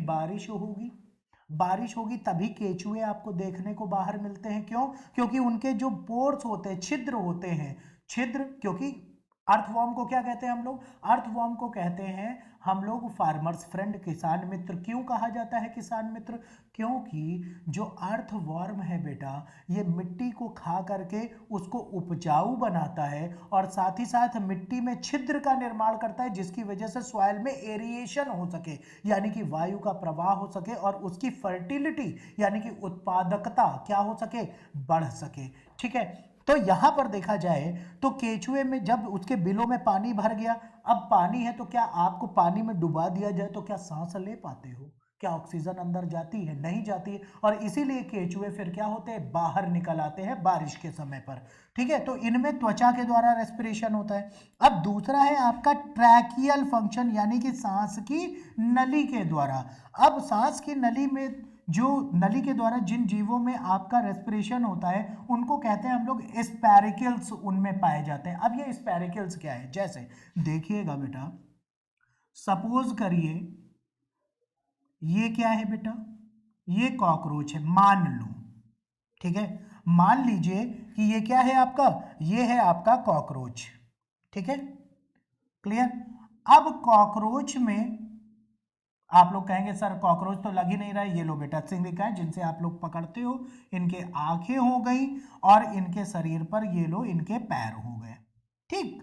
बारिश होगी तभी केचुए आपको देखने को बाहर मिलते हैं। क्यों? क्योंकि उनके जो पोर्स होते हैं, छिद्र होते हैं, छिद्र, क्योंकि अर्थवॉर्म को क्या कहते हैं हम लोग? अर्थवॉर्म को कहते हैं हम लोग फार्मर्स फ्रेंड, किसान मित्र। क्यों कहा जाता है किसान मित्र? क्योंकि जो अर्थवॉर्म है बेटा, ये मिट्टी को खा करके उसको उपजाऊ बनाता है और साथ ही साथ मिट्टी में छिद्र का निर्माण करता है, जिसकी वजह से सॉइल में एरिएशन हो सके, यानी कि वायु का प्रवाह हो सके और उसकी फर्टिलिटी यानी कि उत्पादकता क्या हो सके, बढ़ सके। ठीक है, तो यहां पर देखा जाए तो केचुए में जब उसके बिलों में पानी भर गया, अब पानी है तो क्या आपको पानी में डुबा दिया जाए तो क्या सांस ले पाते हो? क्या ऑक्सीजन अंदर जाती है? नहीं जाती है। और इसीलिए केचुए फिर क्या होते हैं, बाहर निकल आते हैं बारिश के समय पर। ठीक है, तो इनमें त्वचा के द्वारा रेस्पिरेशन होता है। अब दूसरा है आपका ट्रैकियल फंक्शन, यानी कि सांस की नली के द्वारा। अब सांस की नली में, जो नली के द्वारा जिन जीवों में आपका रेस्पिरेशन होता है उनको कहते हैं हम लोग स्पैरिकल्स, उनमें पाए जाते हैं। अब ये स्पैरिकल्स क्या है, जैसे देखिएगा बेटा, सपोज करिए ये क्या है बेटा, ये कॉकरोच है मान लो। ठीक है, मान लीजिए कि ये क्या है आपका, ये है आपका कॉकरोच। ठीक है, क्लियर। अब कॉकरोच में आप लोग कहेंगे सर कॉकरोच तो लग ही नहीं रहा है, ये लो बेटा सिंघिका है जिनसे आप लोग पकड़ते हो, इनके आंखें हो गई और इनके शरीर पर ये लो इनके पैर हो गए। ठीक,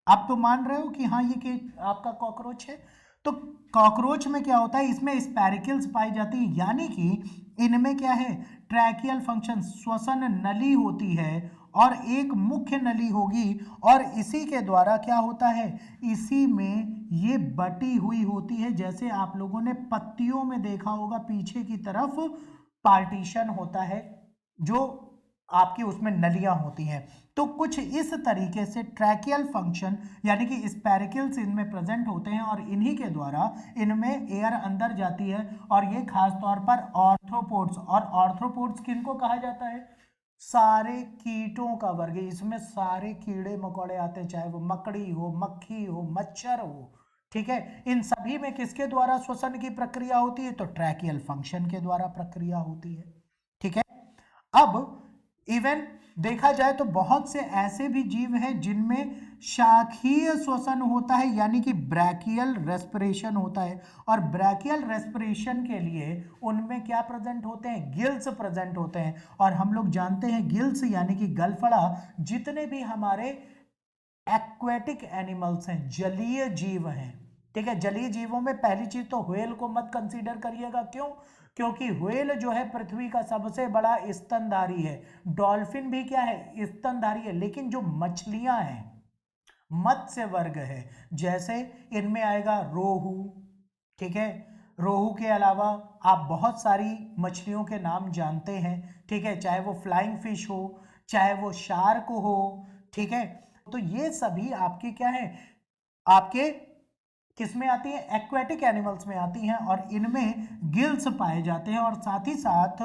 आप तो मान रहे हो कि हाँ ये कि आपका कॉकरोच है। तो कॉकरोच में क्या होता है, इसमें स्पैरिकल्स पाई जाती है, यानी कि इनमें क्या है, ट्रैकियल फंक्शन, श्वसन नली होती है और एक मुख्य नली होगी और इसी के द्वारा क्या होता है, इसी में ये बटी हुई होती है। जैसे आप लोगों ने पत्तियों में देखा होगा पीछे की तरफ पार्टीशन होता है जो आपकी उसमें नलियां होती हैं, तो कुछ इस तरीके से ट्रैकियल फंक्शन यानी कि स्पैरिकल्स इनमें प्रेजेंट होते हैं और इन्हीं के द्वारा इनमें एयर अंदर जाती है। और ये खास तौर पर ऑर्थ्रोपोड्स, और ऑर्थ्रोपोड्स किनको कहा जाता है, सारे कीटों का वर्ग है। इसमें सारे कीड़े मकोड़े आते हैं, चाहे वो मकड़ी हो, मक्खी हो, मच्छर हो। ठीक है, इन सभी में किसके द्वारा श्वसन की प्रक्रिया होती है, तो ट्रैकियल फंक्शन के द्वारा प्रक्रिया होती है। ठीक है, अब इवन देखा जाए तो बहुत से ऐसे भी जीव हैं जिनमें शाखीय श्वसन होता है, यानी कि ब्रैकियल रेस्पिरेशन होता है। और ब्रैकियल रेस्पिरेशन के लिए उनमें क्या प्रेजेंट होते हैं, गिल्स प्रेजेंट होते हैं। और हम लोग जानते हैं गिल्स यानी कि गलफड़ा, जितने भी हमारे एक्वेटिक एनिमल्स हैं, जलीय जीव हैं। ठीक है, जलीय जीवों में पहली चीज तो व्हेल को मत कंसीडर करिएगा। क्यों? क्योंकि व्हेल जो है पृथ्वी का सबसे बड़ा स्तनधारी है। डॉल्फिन भी क्या है, स्तनधारी है। लेकिन जो मछलियां हैं, मत्स्य वर्ग है, जैसे इनमें आएगा रोहू। ठीक है, रोहू के अलावा आप बहुत सारी मछलियों के नाम जानते हैं। ठीक है, चाहे वो फ्लाइंग फिश हो, चाहे वो शार्क हो। ठीक है, तो ये सभी आपके क्या है, आपके किस में आती है, एक्वेटिक एनिमल्स में आती हैं और इनमें गिल्स पाए जाते हैं। और साथ ही साथ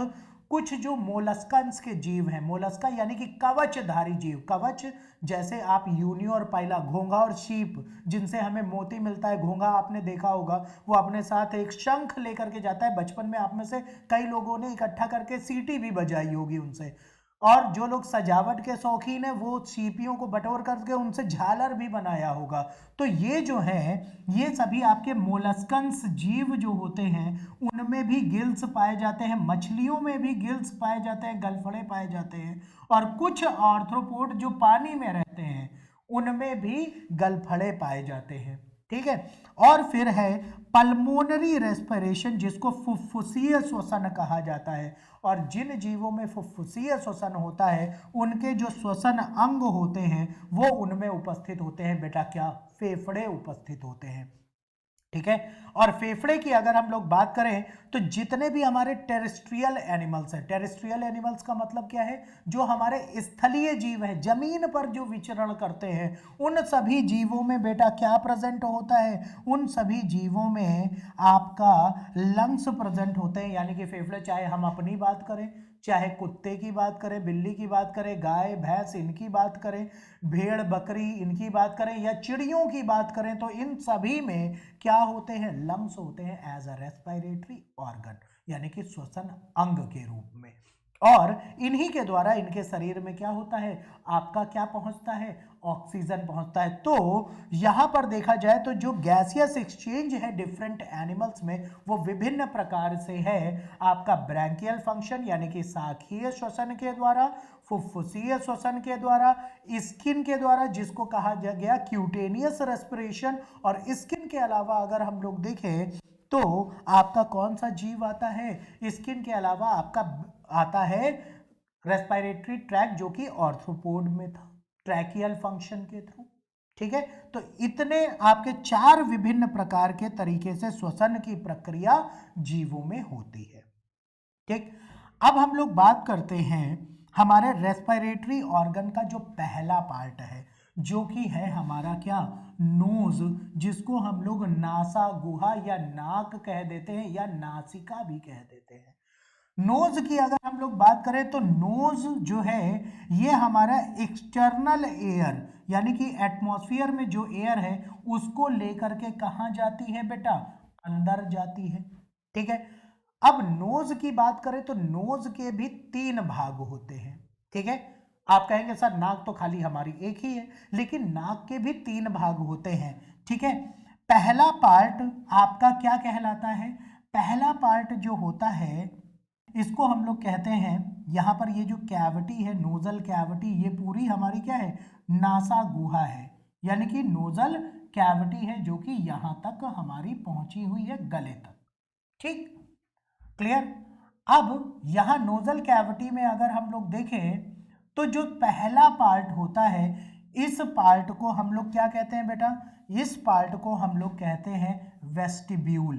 कुछ जो मोलस्कन्स के जीव हैं, मोलस्का यानी कि कवचधारी जीव, कवच जैसे आप यूनियो और पाइला, घोंघा और शीप जिनसे हमें मोती मिलता है। घोंघा आपने देखा होगा, वो अपने साथ एक शंख लेकर के जाता है। बचपन में आप में से कई लोगों ने इकट्ठा करके सीटी भी बजाई होगी उनसे। और जो लोग सजावट के शौकीन हैं वो सीपियों को बटोर करके उनसे झालर भी बनाया होगा। तो ये जो है, ये सभी आपके मोलस्कन्स जीव जो होते हैं उनमें भी गिल्स पाए जाते हैं, मछलियों में भी गिल्स पाए जाते हैं, गलफड़े पाए जाते हैं। और कुछ आर्थ्रोपोड जो पानी में रहते हैं उनमें भी गलफड़े पाए जाते हैं। ठीक है, और फिर है पल्मोनरी रेस्पिरेशन, जिसको फुफ्फुसीय श्वसन कहा जाता है। और जिन जीवों में फुफ्फुसीय श्वसन होता है उनके जो श्वसन अंग होते हैं वो उनमें उपस्थित होते हैं बेटा, क्या, फेफड़े उपस्थित होते हैं। ठीक है, और फेफड़े की अगर हम लोग बात करें तो जितने भी हमारे टेरेस्ट्रियल एनिमल्स हैं, टेरेस्ट्रियल एनिमल्स का मतलब क्या है, जो हमारे स्थलीय जीव हैं, जमीन पर जो विचरण करते हैं, उन सभी जीवों में बेटा क्या प्रेजेंट होता है, उन सभी जीवों में आपका लंग्स प्रेजेंट होते हैं, यानी कि फेफड़े। चाहे हम अपनी बात करें, चाहे कुत्ते की बात करें, बिल्ली की बात करें, गाय भैंस इनकी बात करें, भेड़ बकरी इनकी बात करें, या चिड़ियों की बात करें, तो इन सभी में क्या होते हैं, लंग्स होते हैं एज अ रेस्पिरेटरी ऑर्गन, यानी कि श्वसन अंग के रूप में। और इन्हीं के द्वारा इनके शरीर में क्या होता है, आपका क्या पहुंचता है, ऑक्सीजन पहुंचता है। तो यहां पर देखा जाए तो जो गैसियस एक्सचेंज है डिफरेंट एनिमल्स में वो विभिन्न प्रकार से है। आपका ब्रैंकियल फंक्शन यानी कि शाखीय श्वसन के द्वारा, फुफ्फुसीय श्वसन के द्वारा, स्किन के द्वारा जिसको कहा गया क्यूटेनियस रेस्पिरेशन, और स्किन के अलावा अगर हम लोग देखें तो आपका कौन सा जीव आता है, स्किन के अलावा आपका आता है रेस्पिरेटरी ट्रैक्ट जो कि ऑर्थ्रोपोड में था, ट्रैकियल फंक्शन के थ्रू। ठीक है, तो इतने आपके 4 विभिन्न प्रकार के तरीके से श्वसन की प्रक्रिया जीवों में होती है। ठीक, अब हम लोग बात करते हैं हमारे रेस्पिरेटरी ऑर्गन का जो पहला पार्ट है जो कि है हमारा क्या, नोज, जिसको हम लोग नासा गुहा या नाक कह देते हैं या नासिका भी कह देते हैं। नोज की अगर हम लोग बात करें तो नोज जो है ये हमारा एक्सटर्नल एयर यानी कि एटमॉस्फेयर में जो एयर है उसको लेकर के कहां जाती है बेटा, अंदर जाती है। ठीक है, अब नोज की बात करें तो नोज के भी 3 भाग होते हैं। ठीक है, आप कहेंगे सर नाक तो खाली हमारी एक ही है, लेकिन नाक के भी 3 भाग होते हैं। ठीक है, पहला पार्ट आपका क्या कहलाता है, पहला पार्ट जो होता है इसको हम लोग कहते हैं, यहां पर ये जो कैविटी है नोजल कैविटी ये पूरी हमारी क्या है, नासा गुहा है, यानी कि नोजल कैविटी है जो कि यहां तक हमारी पहुंची हुई है गले तक। ठीक, क्लियर। अब यहां नोजल कैविटी में अगर हम लोग देखें तो जो पहला पार्ट होता है इस पार्ट को हम लोग क्या कहते हैं बेटा, इस पार्ट को हम लोग कहते हैं वेस्टिब्यूल।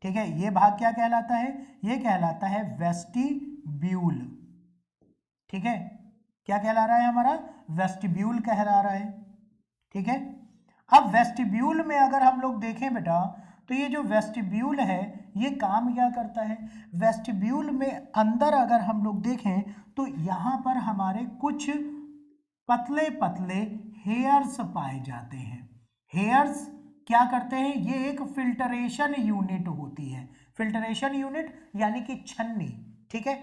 ठीक है, ये भाग क्या कहलाता है, ये कहलाता है वेस्टिब्यूल। ठीक है, क्या कहला रहा है हमारा, वेस्टिब्यूल कहला रहा है। ठीक है, अब वेस्टिब्यूल में अगर हम लोग देखें बेटा तो ये जो वेस्टिब्यूल है ये काम क्या करता है, वेस्टिब्यूल में अंदर अगर हम लोग देखें तो यहां पर हमारे कुछ पतले पतले हेयर्स पाए जाते हैं। हेयर्स क्या करते हैं, ये एक फिल्टरेशन यूनिट होती है, फिल्टरेशन यूनिट यानी कि छन्नी। ठीक है,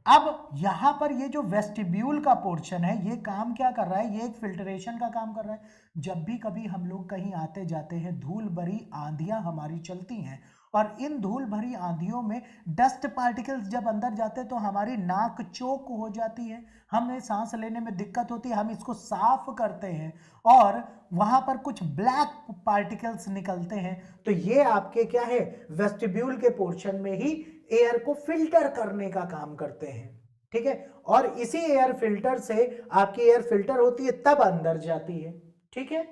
अब यहां पर ये जो वेस्टिब्यूल का पोर्शन है ये काम क्या कर रहा है, ये एक फिल्टरेशन का काम कर रहा है। जब भी कभी हम लोग कहीं आते जाते हैं धूल भरी आंधियां हमारी चलती हैं और इन धूल भरी आंधियों में डस्ट पार्टिकल्स जब अंदर जाते हैं तो हमारी नाक चोक हो जाती है, हमें सांस लेने में दिक्कत होती है, हम इसको साफ करते हैं और वहां पर कुछ ब्लैक पार्टिकल्स निकलते हैं। तो ये आपके क्या है, वेस्टिब्यूल के पोर्शन में ही एयर को फिल्टर करने का काम करते हैं। ठीक है, और इसी एयर फिल्टर से आपकी एयर फिल्टर होती है तब अंदर जाती है। ठीक है,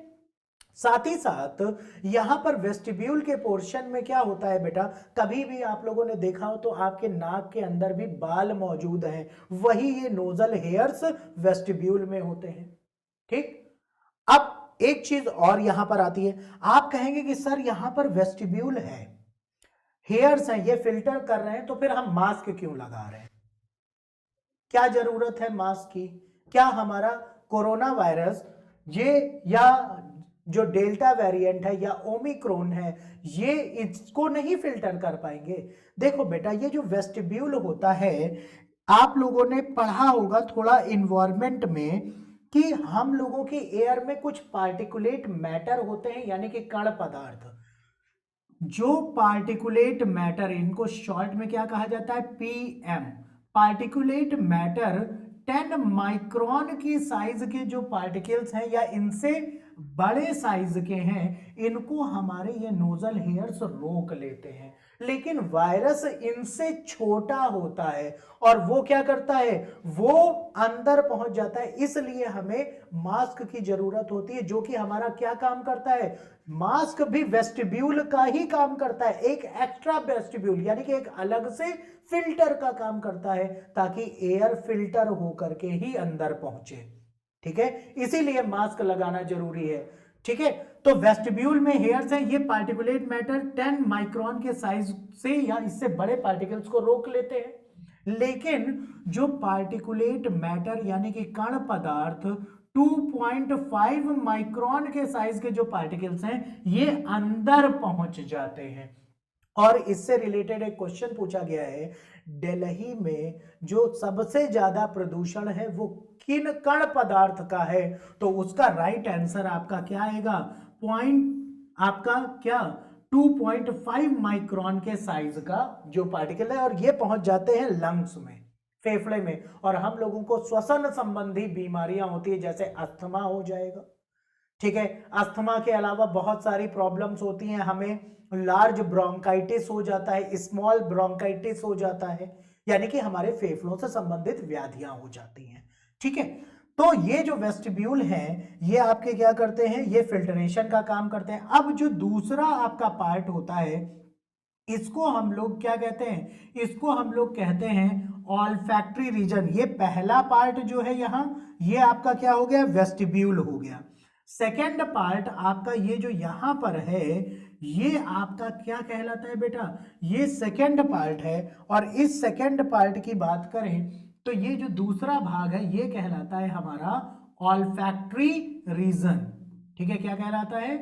साथ ही साथ यहां पर वेस्टिब्यूल के पोर्शन में क्या होता है बेटा, कभी भी आप लोगों ने देखा हो तो आपके नाक के अंदर भी बाल मौजूद हैं, वही ये नोजल हेयर्स वेस्टिब्यूल में होते हैं। ठीक, अब एक चीज और यहां पर आती है, आप कहेंगे कि सर यहां पर वेस्टिब्यूल है, हेयर्स हैं, ये फिल्टर कर रहे हैं, तो फिर हम मास्क क्यों लगा रहे हैं, क्या जरूरत है मास्क की, क्या हमारा कोरोना वायरस ये या जो डेल्टा वेरिएंट है या ओमिक्रॉन है ये इसको नहीं फिल्टर कर पाएंगे। देखो बेटा ये जो वेस्टिब्यूल होता है आप लोगों ने पढ़ा होगा थोड़ा इन्वायरमेंट में कि हम लोगों की एयर में कुछ पार्टिकुलेट मैटर होते हैं यानी कि कण पदार्थ, जो पार्टिकुलेट मैटर, इनको शॉर्ट में क्या कहा जाता है, पीएम, पार्टिकुलेट मैटर 10 माइक्रोन की साइज के जो पार्टिकल्स हैं या इनसे बड़े साइज के हैं इनको हमारे ये नोजल हेयर्स रोक लेते हैं, लेकिन वायरस इनसे छोटा होता है और वो क्या करता है, वो अंदर पहुंच जाता है, इसलिए हमें मास्क की जरूरत होती है जो कि हमारा क्या काम करता है, मास्क भी वेस्टिब्यूल का ही काम करता है, एक एक्स्ट्रा वेस्टिब्यूल यानी कि एक अलग से फिल्टर का काम करता है ताकि एयर फिल्टर होकर के ही अंदर पहुंचे। ठीक है, इसीलिए मास्क लगाना जरूरी है। ठीक है, तो वेस्टिब्यूल में हेयर्स हैं, ये पार्टिकुलेट मैटर 10 माइक्रोन के साइज से या इससे बड़े पार्टिकल्स को रोक लेते हैं, लेकिन जो पार्टिकुलेट मैटर यानी कि कण पदार्थ 2.5 माइक्रोन के साइज के जो पार्टिकल्स हैं ये अंदर पहुंच जाते हैं। और इससे रिलेटेड एक क्वेश्चन पूछा गया है, दिल्ली में जो सबसे ज्यादा प्रदूषण है वो किन कण पदार्थ का है? तो उसका राइट आंसर आपका क्या आएगा? पॉइंट आपका क्या 2.5 माइक्रोन के साइज का जो पार्टिकल है, और ये पहुंच जाते हैं लंग्स में, फेफड़े में, और हम लोगों को श्वसन संबंधी बीमारियां होती है, जैसे अस्थमा हो जाएगा। ठीक है, अस्थमा के अलावा बहुत सारी प्रॉब्लम्स होती हैं, हमें लार्ज ब्रोंकाइटिस हो जाता है, स्मॉल ब्रोंकाइटिस हो जाता है, यानी कि हमारे फेफड़ों से संबंधित व्याधियां हो जाती हैं। ठीक है, तो ये जो वेस्टिब्यूल हैं ये आपके क्या करते हैं? ये फिल्ट्रेशन का काम करते हैं। अब जो दूसरा आपका पार्ट होता है इसको हम लोग क्या कहते हैं? इसको हम लोग कहते हैं ऑल्फैक्टरी रीजन। ये पहला पार्ट जो है यहां, ये आपका क्या हो गया? वेस्टिब्यूल हो गया। सेकेंड पार्ट आपका ये जो यहां पर है ये आपका क्या कहलाता है बेटा? ये सेकेंड पार्ट है, और इस सेकेंड पार्ट की बात करें तो ये जो दूसरा भाग है ये कहलाता है हमारा ऑल्फैक्टरी रीजन। ठीक है, क्या कहलाता है?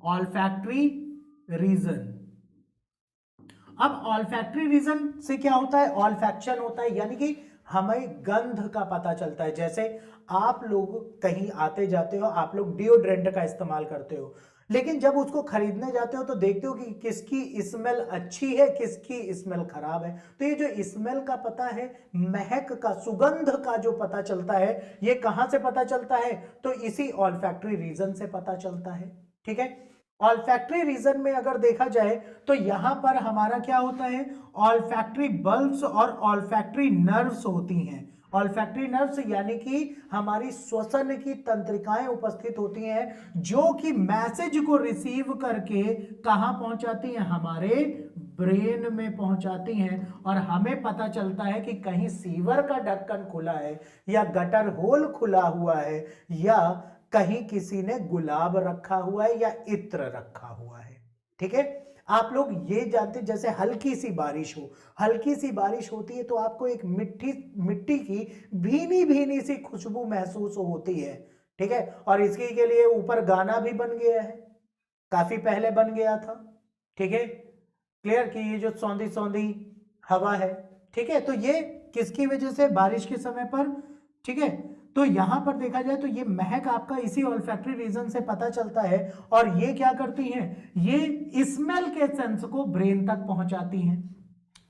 Olfactory region. अब ऑल्फैक्टरी रीजन से क्या होता है? ऑल्फैक्शन होता है, यानी कि हमें गंध का पता चलता है। जैसे आप लोग कहीं आते जाते हो, आप लोग डिओड्रेंट का इस्तेमाल करते हो, लेकिन जब उसको खरीदने जाते हो तो देखते हो कि किसकी स्मेल अच्छी है, किसकी स्मेल खराब है। तो ये जो स्मेल का पता है, महक का, सुगंध का जो पता चलता है, ये कहां से पता चलता है? तो इसी ऑल्फैक्टरी रीजन से पता चलता है। ठीक है, ऑल्फैक्टरी रीजन में अगर देखा जाए तो यहां पर हमारा क्या होता है? ऑल्फैक्टरी बल्ब्स और ऑल्फैक्टरी नर्व्स होती हैं। ऑल्फैक्टरी नर्व्स यानी कि हमारी श्वसन की तंत्रिकाएं उपस्थित होती हैं, जो कि मैसेज को रिसीव करके कहां पहुंचाती हैं? हमारे ब्रेन में पहुंचाती हैं, और हमें पता चलता है कि कहीं सीवर का ढक्कन खुला है, या गटर होल खुला हुआ है, या कहीं किसी ने गुलाब रखा हुआ है, या इत्र रखा हुआ है। ठीक है, आप लोग ये जानते, जैसे हल्की सी बारिश हो, हल्की सी बारिश होती है तो आपको एक मिट्टी की भीनी भीनी सी खुशबू महसूस होती है। ठीक है, और इसके के लिए ऊपर गाना भी बन गया है, काफी पहले बन गया था। ठीक है, क्लियर कि ये जो सौंधी सौंधी हवा है, ठीक है, तो ये किसकी वजह से? बारिश के समय पर। ठीक है, तो यहां पर देखा जाए तो ये महक आपका इसी ऑल्फैक्टरी रीजन से पता चलता है, और ये क्या करती हैं? ये स्मेल के सेंस को ब्रेन तक पहुंचाती हैं।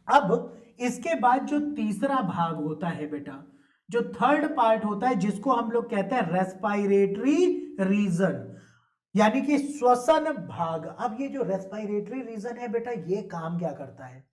अब इसके बाद जो तीसरा भाग होता है बेटा, जो थर्ड पार्ट होता है, जिसको हम लोग कहते हैं रेस्पायरेटरी रीजन, यानी कि श्वसन भाग। अब ये जो रेस्पायरेटरी रीजन है बेटा, ये काम क्या करता है?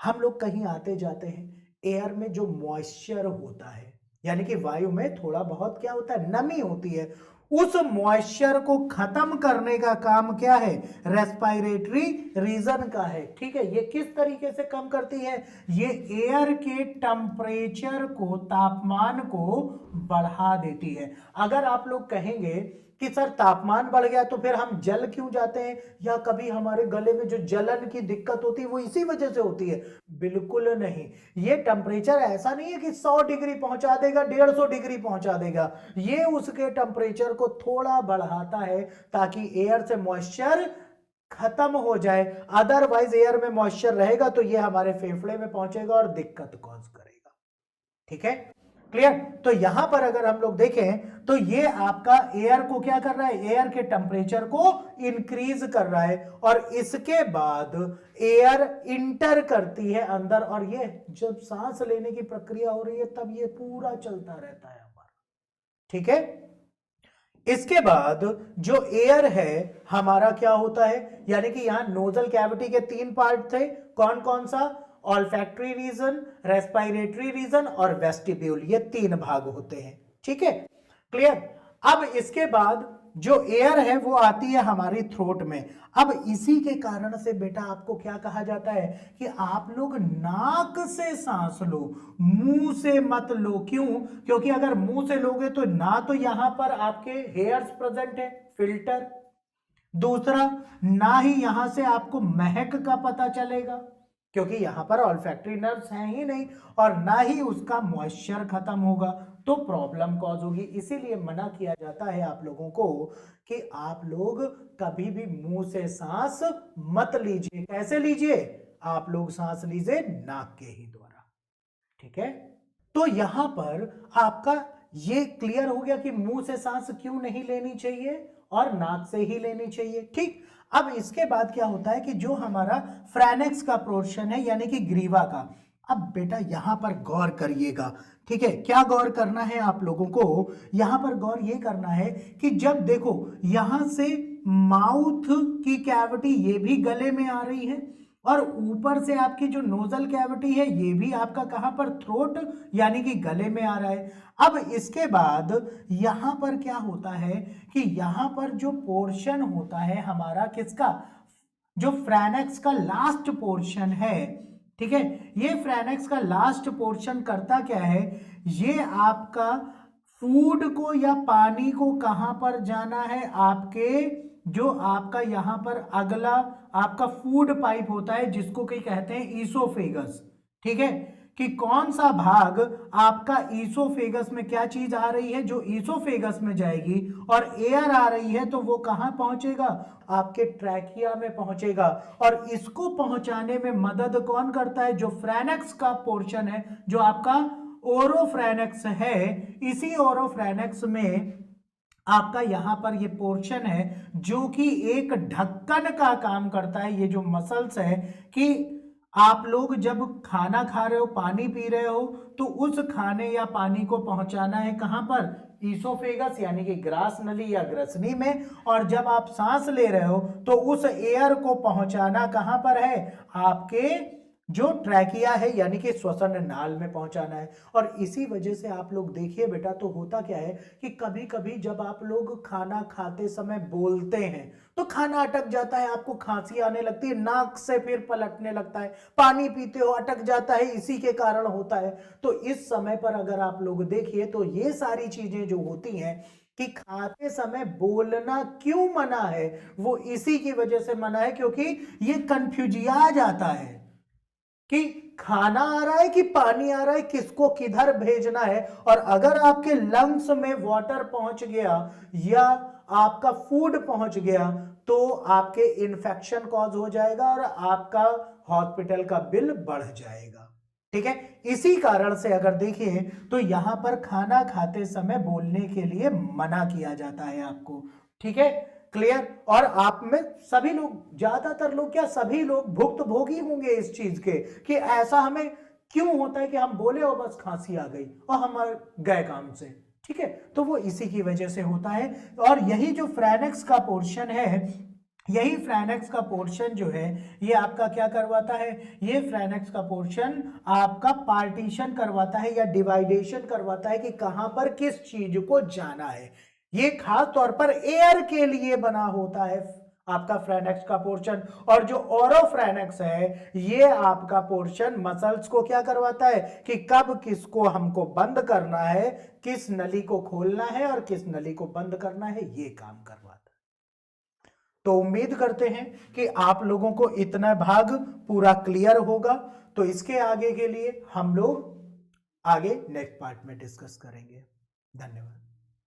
हम लोग कहीं आते जाते हैं, एयर में जो मॉइस्चर होता है, यानी कि वायु में थोड़ा बहुत क्या होता है? नमी होती है, उस मॉइस्चर को खत्म करने का काम क्या है? रेस्पायरेटरी रीजन का है। ठीक है, ये किस तरीके से कम करती है? ये एयर के टेम्परेचर को, तापमान को बढ़ा देती है। अगर आप लोग कहेंगे कि सर तापमान बढ़ गया तो फिर हम जल क्यों जाते हैं, या कभी हमारे गले में जो जलन की दिक्कत होती है वो इसी वजह से होती है? बिल्कुल नहीं। ये टेम्परेचर ऐसा नहीं है कि 100 डिग्री पहुंचा देगा, 150 डिग्री पहुंचा देगा। ये उसके टेम्परेचर को थोड़ा बढ़ाता है ताकि एयर से मॉइस्चर खत्म हो जाए। अदरवाइज एयर में मॉइस्चर रहेगा तो ये हमारे फेफड़े में पहुंचेगा और दिक्कत कॉज करेगा। ठीक है, क्लियर? तो यहां पर अगर हम लोग देखें तो ये आपका एयर को क्या कर रहा है? एयर के टेम्परेचर को इंक्रीज कर रहा है, और इसके बाद एयर इंटर करती है अंदर, और ये जब सांस लेने की प्रक्रिया हो रही है तब ये पूरा चलता रहता है हमारा। ठीक है, इसके बाद जो एयर है हमारा क्या होता है? यानी कि यहां नोजल कैविटी के 3 पार्ट थे, कौन कौन सा? ऑल्फैक्टरी रीजन, रेस्पायरेटरी रीजन और वेस्टिब्यूल, ये 3 भाग होते हैं। ठीक है, क्लियर? अब इसके बाद जो एयर है वो आती है हमारी थ्रोट में। अब इसी के कारण से बेटा आपको क्या कहा जाता है कि आप लोग नाक से सांस लो, मुंह से मत लो। क्यों? क्योंकि अगर मुंह से लोगे तो ना तो यहां पर आपके हेयर्स प्रेजेंट है, फिल्टर, दूसरा ना ही यहां से आपको महक का पता चलेगा, क्योंकि यहाँ पर ऑल्फैक्टरी नर्व्स हैं ही नहीं और ना ही उसका मॉइस्चर खत्म होगा, तो प्रॉब्लम कॉज होगी। इसीलिए मना किया जाता है आप लोगों को कि आप लोग कभी भी मुंह से सांस मत लीजिए। कैसे लीजिए? आप लोग सांस लीजिए नाक के ही द्वारा, ठीक है। तो यहां पर आपका ये क्लियर हो गया कि मुंह से सांस क्यों नहीं लेनी चाहिए और नाक से ही लेनी चाहिए, ठीक। अब इसके बाद क्या होता है कि जो हमारा फ्रैनेक्स का पोर्शन है यानी कि ग्रीवा का, अब बेटा यहां पर गौर करिएगा, ठीक है। क्या गौर करना है आप लोगों को? यहां पर गौर ये करना है कि जब देखो यहां से माउथ की कैविटी ये भी गले में आ रही है और ऊपर से आपकी जो नोजल कैविटी है ये भी आपका कहां पर, थ्रोट यानी कि गले में आ रहा है। अब इसके बाद यहां पर क्या होता है कि यहां पर जो पोर्शन होता है हमारा किसका, जो फ्रैनेक्स का लास्ट पोर्शन है, ठीक है। ये फ्रैनेक्स का लास्ट पोर्शन करता क्या है, ये आपका फूड को या पानी को कहां पर जाना है, आपके जो आपका यहां पर अगला आपका फूड पाइप होता है जिसको कहीं कहते हैं ईसोफेगस, ठीक है। कि कौन सा भाग आपका ईसोफेगस में क्या चीज आ रही है, जो ईसोफेगस में जाएगी और एयर आ रही है तो वो कहां पहुंचेगा, आपके ट्रैकिया में पहुंचेगा। और इसको पहुंचाने में मदद कौन करता है, जो फ्रैनेक्स का पोर्शन है, जो आपका ओरोफ्रैनेक्स है। इसी ओरोफ्रैनेक्स में आपका यहां पर ये पोर्शन है जो कि एक ढक्कन का काम करता है। ये जो मसल्स है कि आप लोग जब खाना खा रहे हो, पानी पी रहे हो, तो उस खाने या पानी को पहुंचाना है कहां पर, ईसोफेगस यानी कि ग्रास नली या ग्रसनी में। और जब आप सांस ले रहे हो तो उस एयर को पहुंचाना कहां पर है, आपके जो ट्रैकिया है यानी कि श्वसन नाल में पहुंचाना है। और इसी वजह से आप लोग देखिए बेटा, तो होता क्या है कि कभी कभी जब आप लोग खाना खाते समय बोलते हैं तो खाना अटक जाता है, आपको खांसी आने लगती है, नाक से फिर पलटने लगता है, पानी पीते हो अटक जाता है, इसी के कारण होता है। तो इस समय पर अगर आप लोग देखिए तो ये सारी चीजें जो होती हैं कि खाते समय बोलना क्यों मना है, वो इसी की वजह से मना है क्योंकि ये कंफ्यूजिया जाता है कि खाना आ रहा है कि पानी आ रहा है, किसको किधर भेजना है। और अगर आपके लंग्स में वाटर पहुंच गया या आपका फूड पहुंच गया तो आपके इन्फेक्शन कॉज हो जाएगा और आपका हॉस्पिटल का बिल बढ़ जाएगा, ठीक है। इसी कारण से अगर देखिए तो यहां पर खाना खाते समय बोलने के लिए मना किया जाता है आपको, ठीक है, क्लियर। और आप में सभी लोग, ज्यादातर लोग क्या, सभी लोग भुक्तभोगी होंगे इस चीज के कि ऐसा हमें क्यों होता है कि हम बोले और बस खांसी आ गई और हम गए काम से, ठीक है। तो वो इसी की वजह से होता है। और यही जो फ्रैनेक्स का पोर्शन है, यही फ्रैनेक्स का पोर्शन जो है ये आपका क्या करवाता है, ये फ्रैनेक्स का पोर्शन आपका पार्टीशन करवाता है या डिवाइडेशन करवाता है कि कहां पर किस चीज को जाना है। ये खास तौर पर एयर के लिए बना होता है आपका फ्रैनेक्स का पोर्शन। और जो ओरोफ्रैनेक्स है ये आपका पोर्शन मसल्स को क्या करवाता है कि कब किसको हमको बंद करना है, किस नली को खोलना है और किस नली को बंद करना है, ये काम करवाता है। तो उम्मीद करते हैं कि आप लोगों को इतना भाग पूरा क्लियर होगा। तो इसके आगे के लिए हम लोग आगे नेक्स्ट पार्ट में डिस्कस करेंगे। धन्यवाद।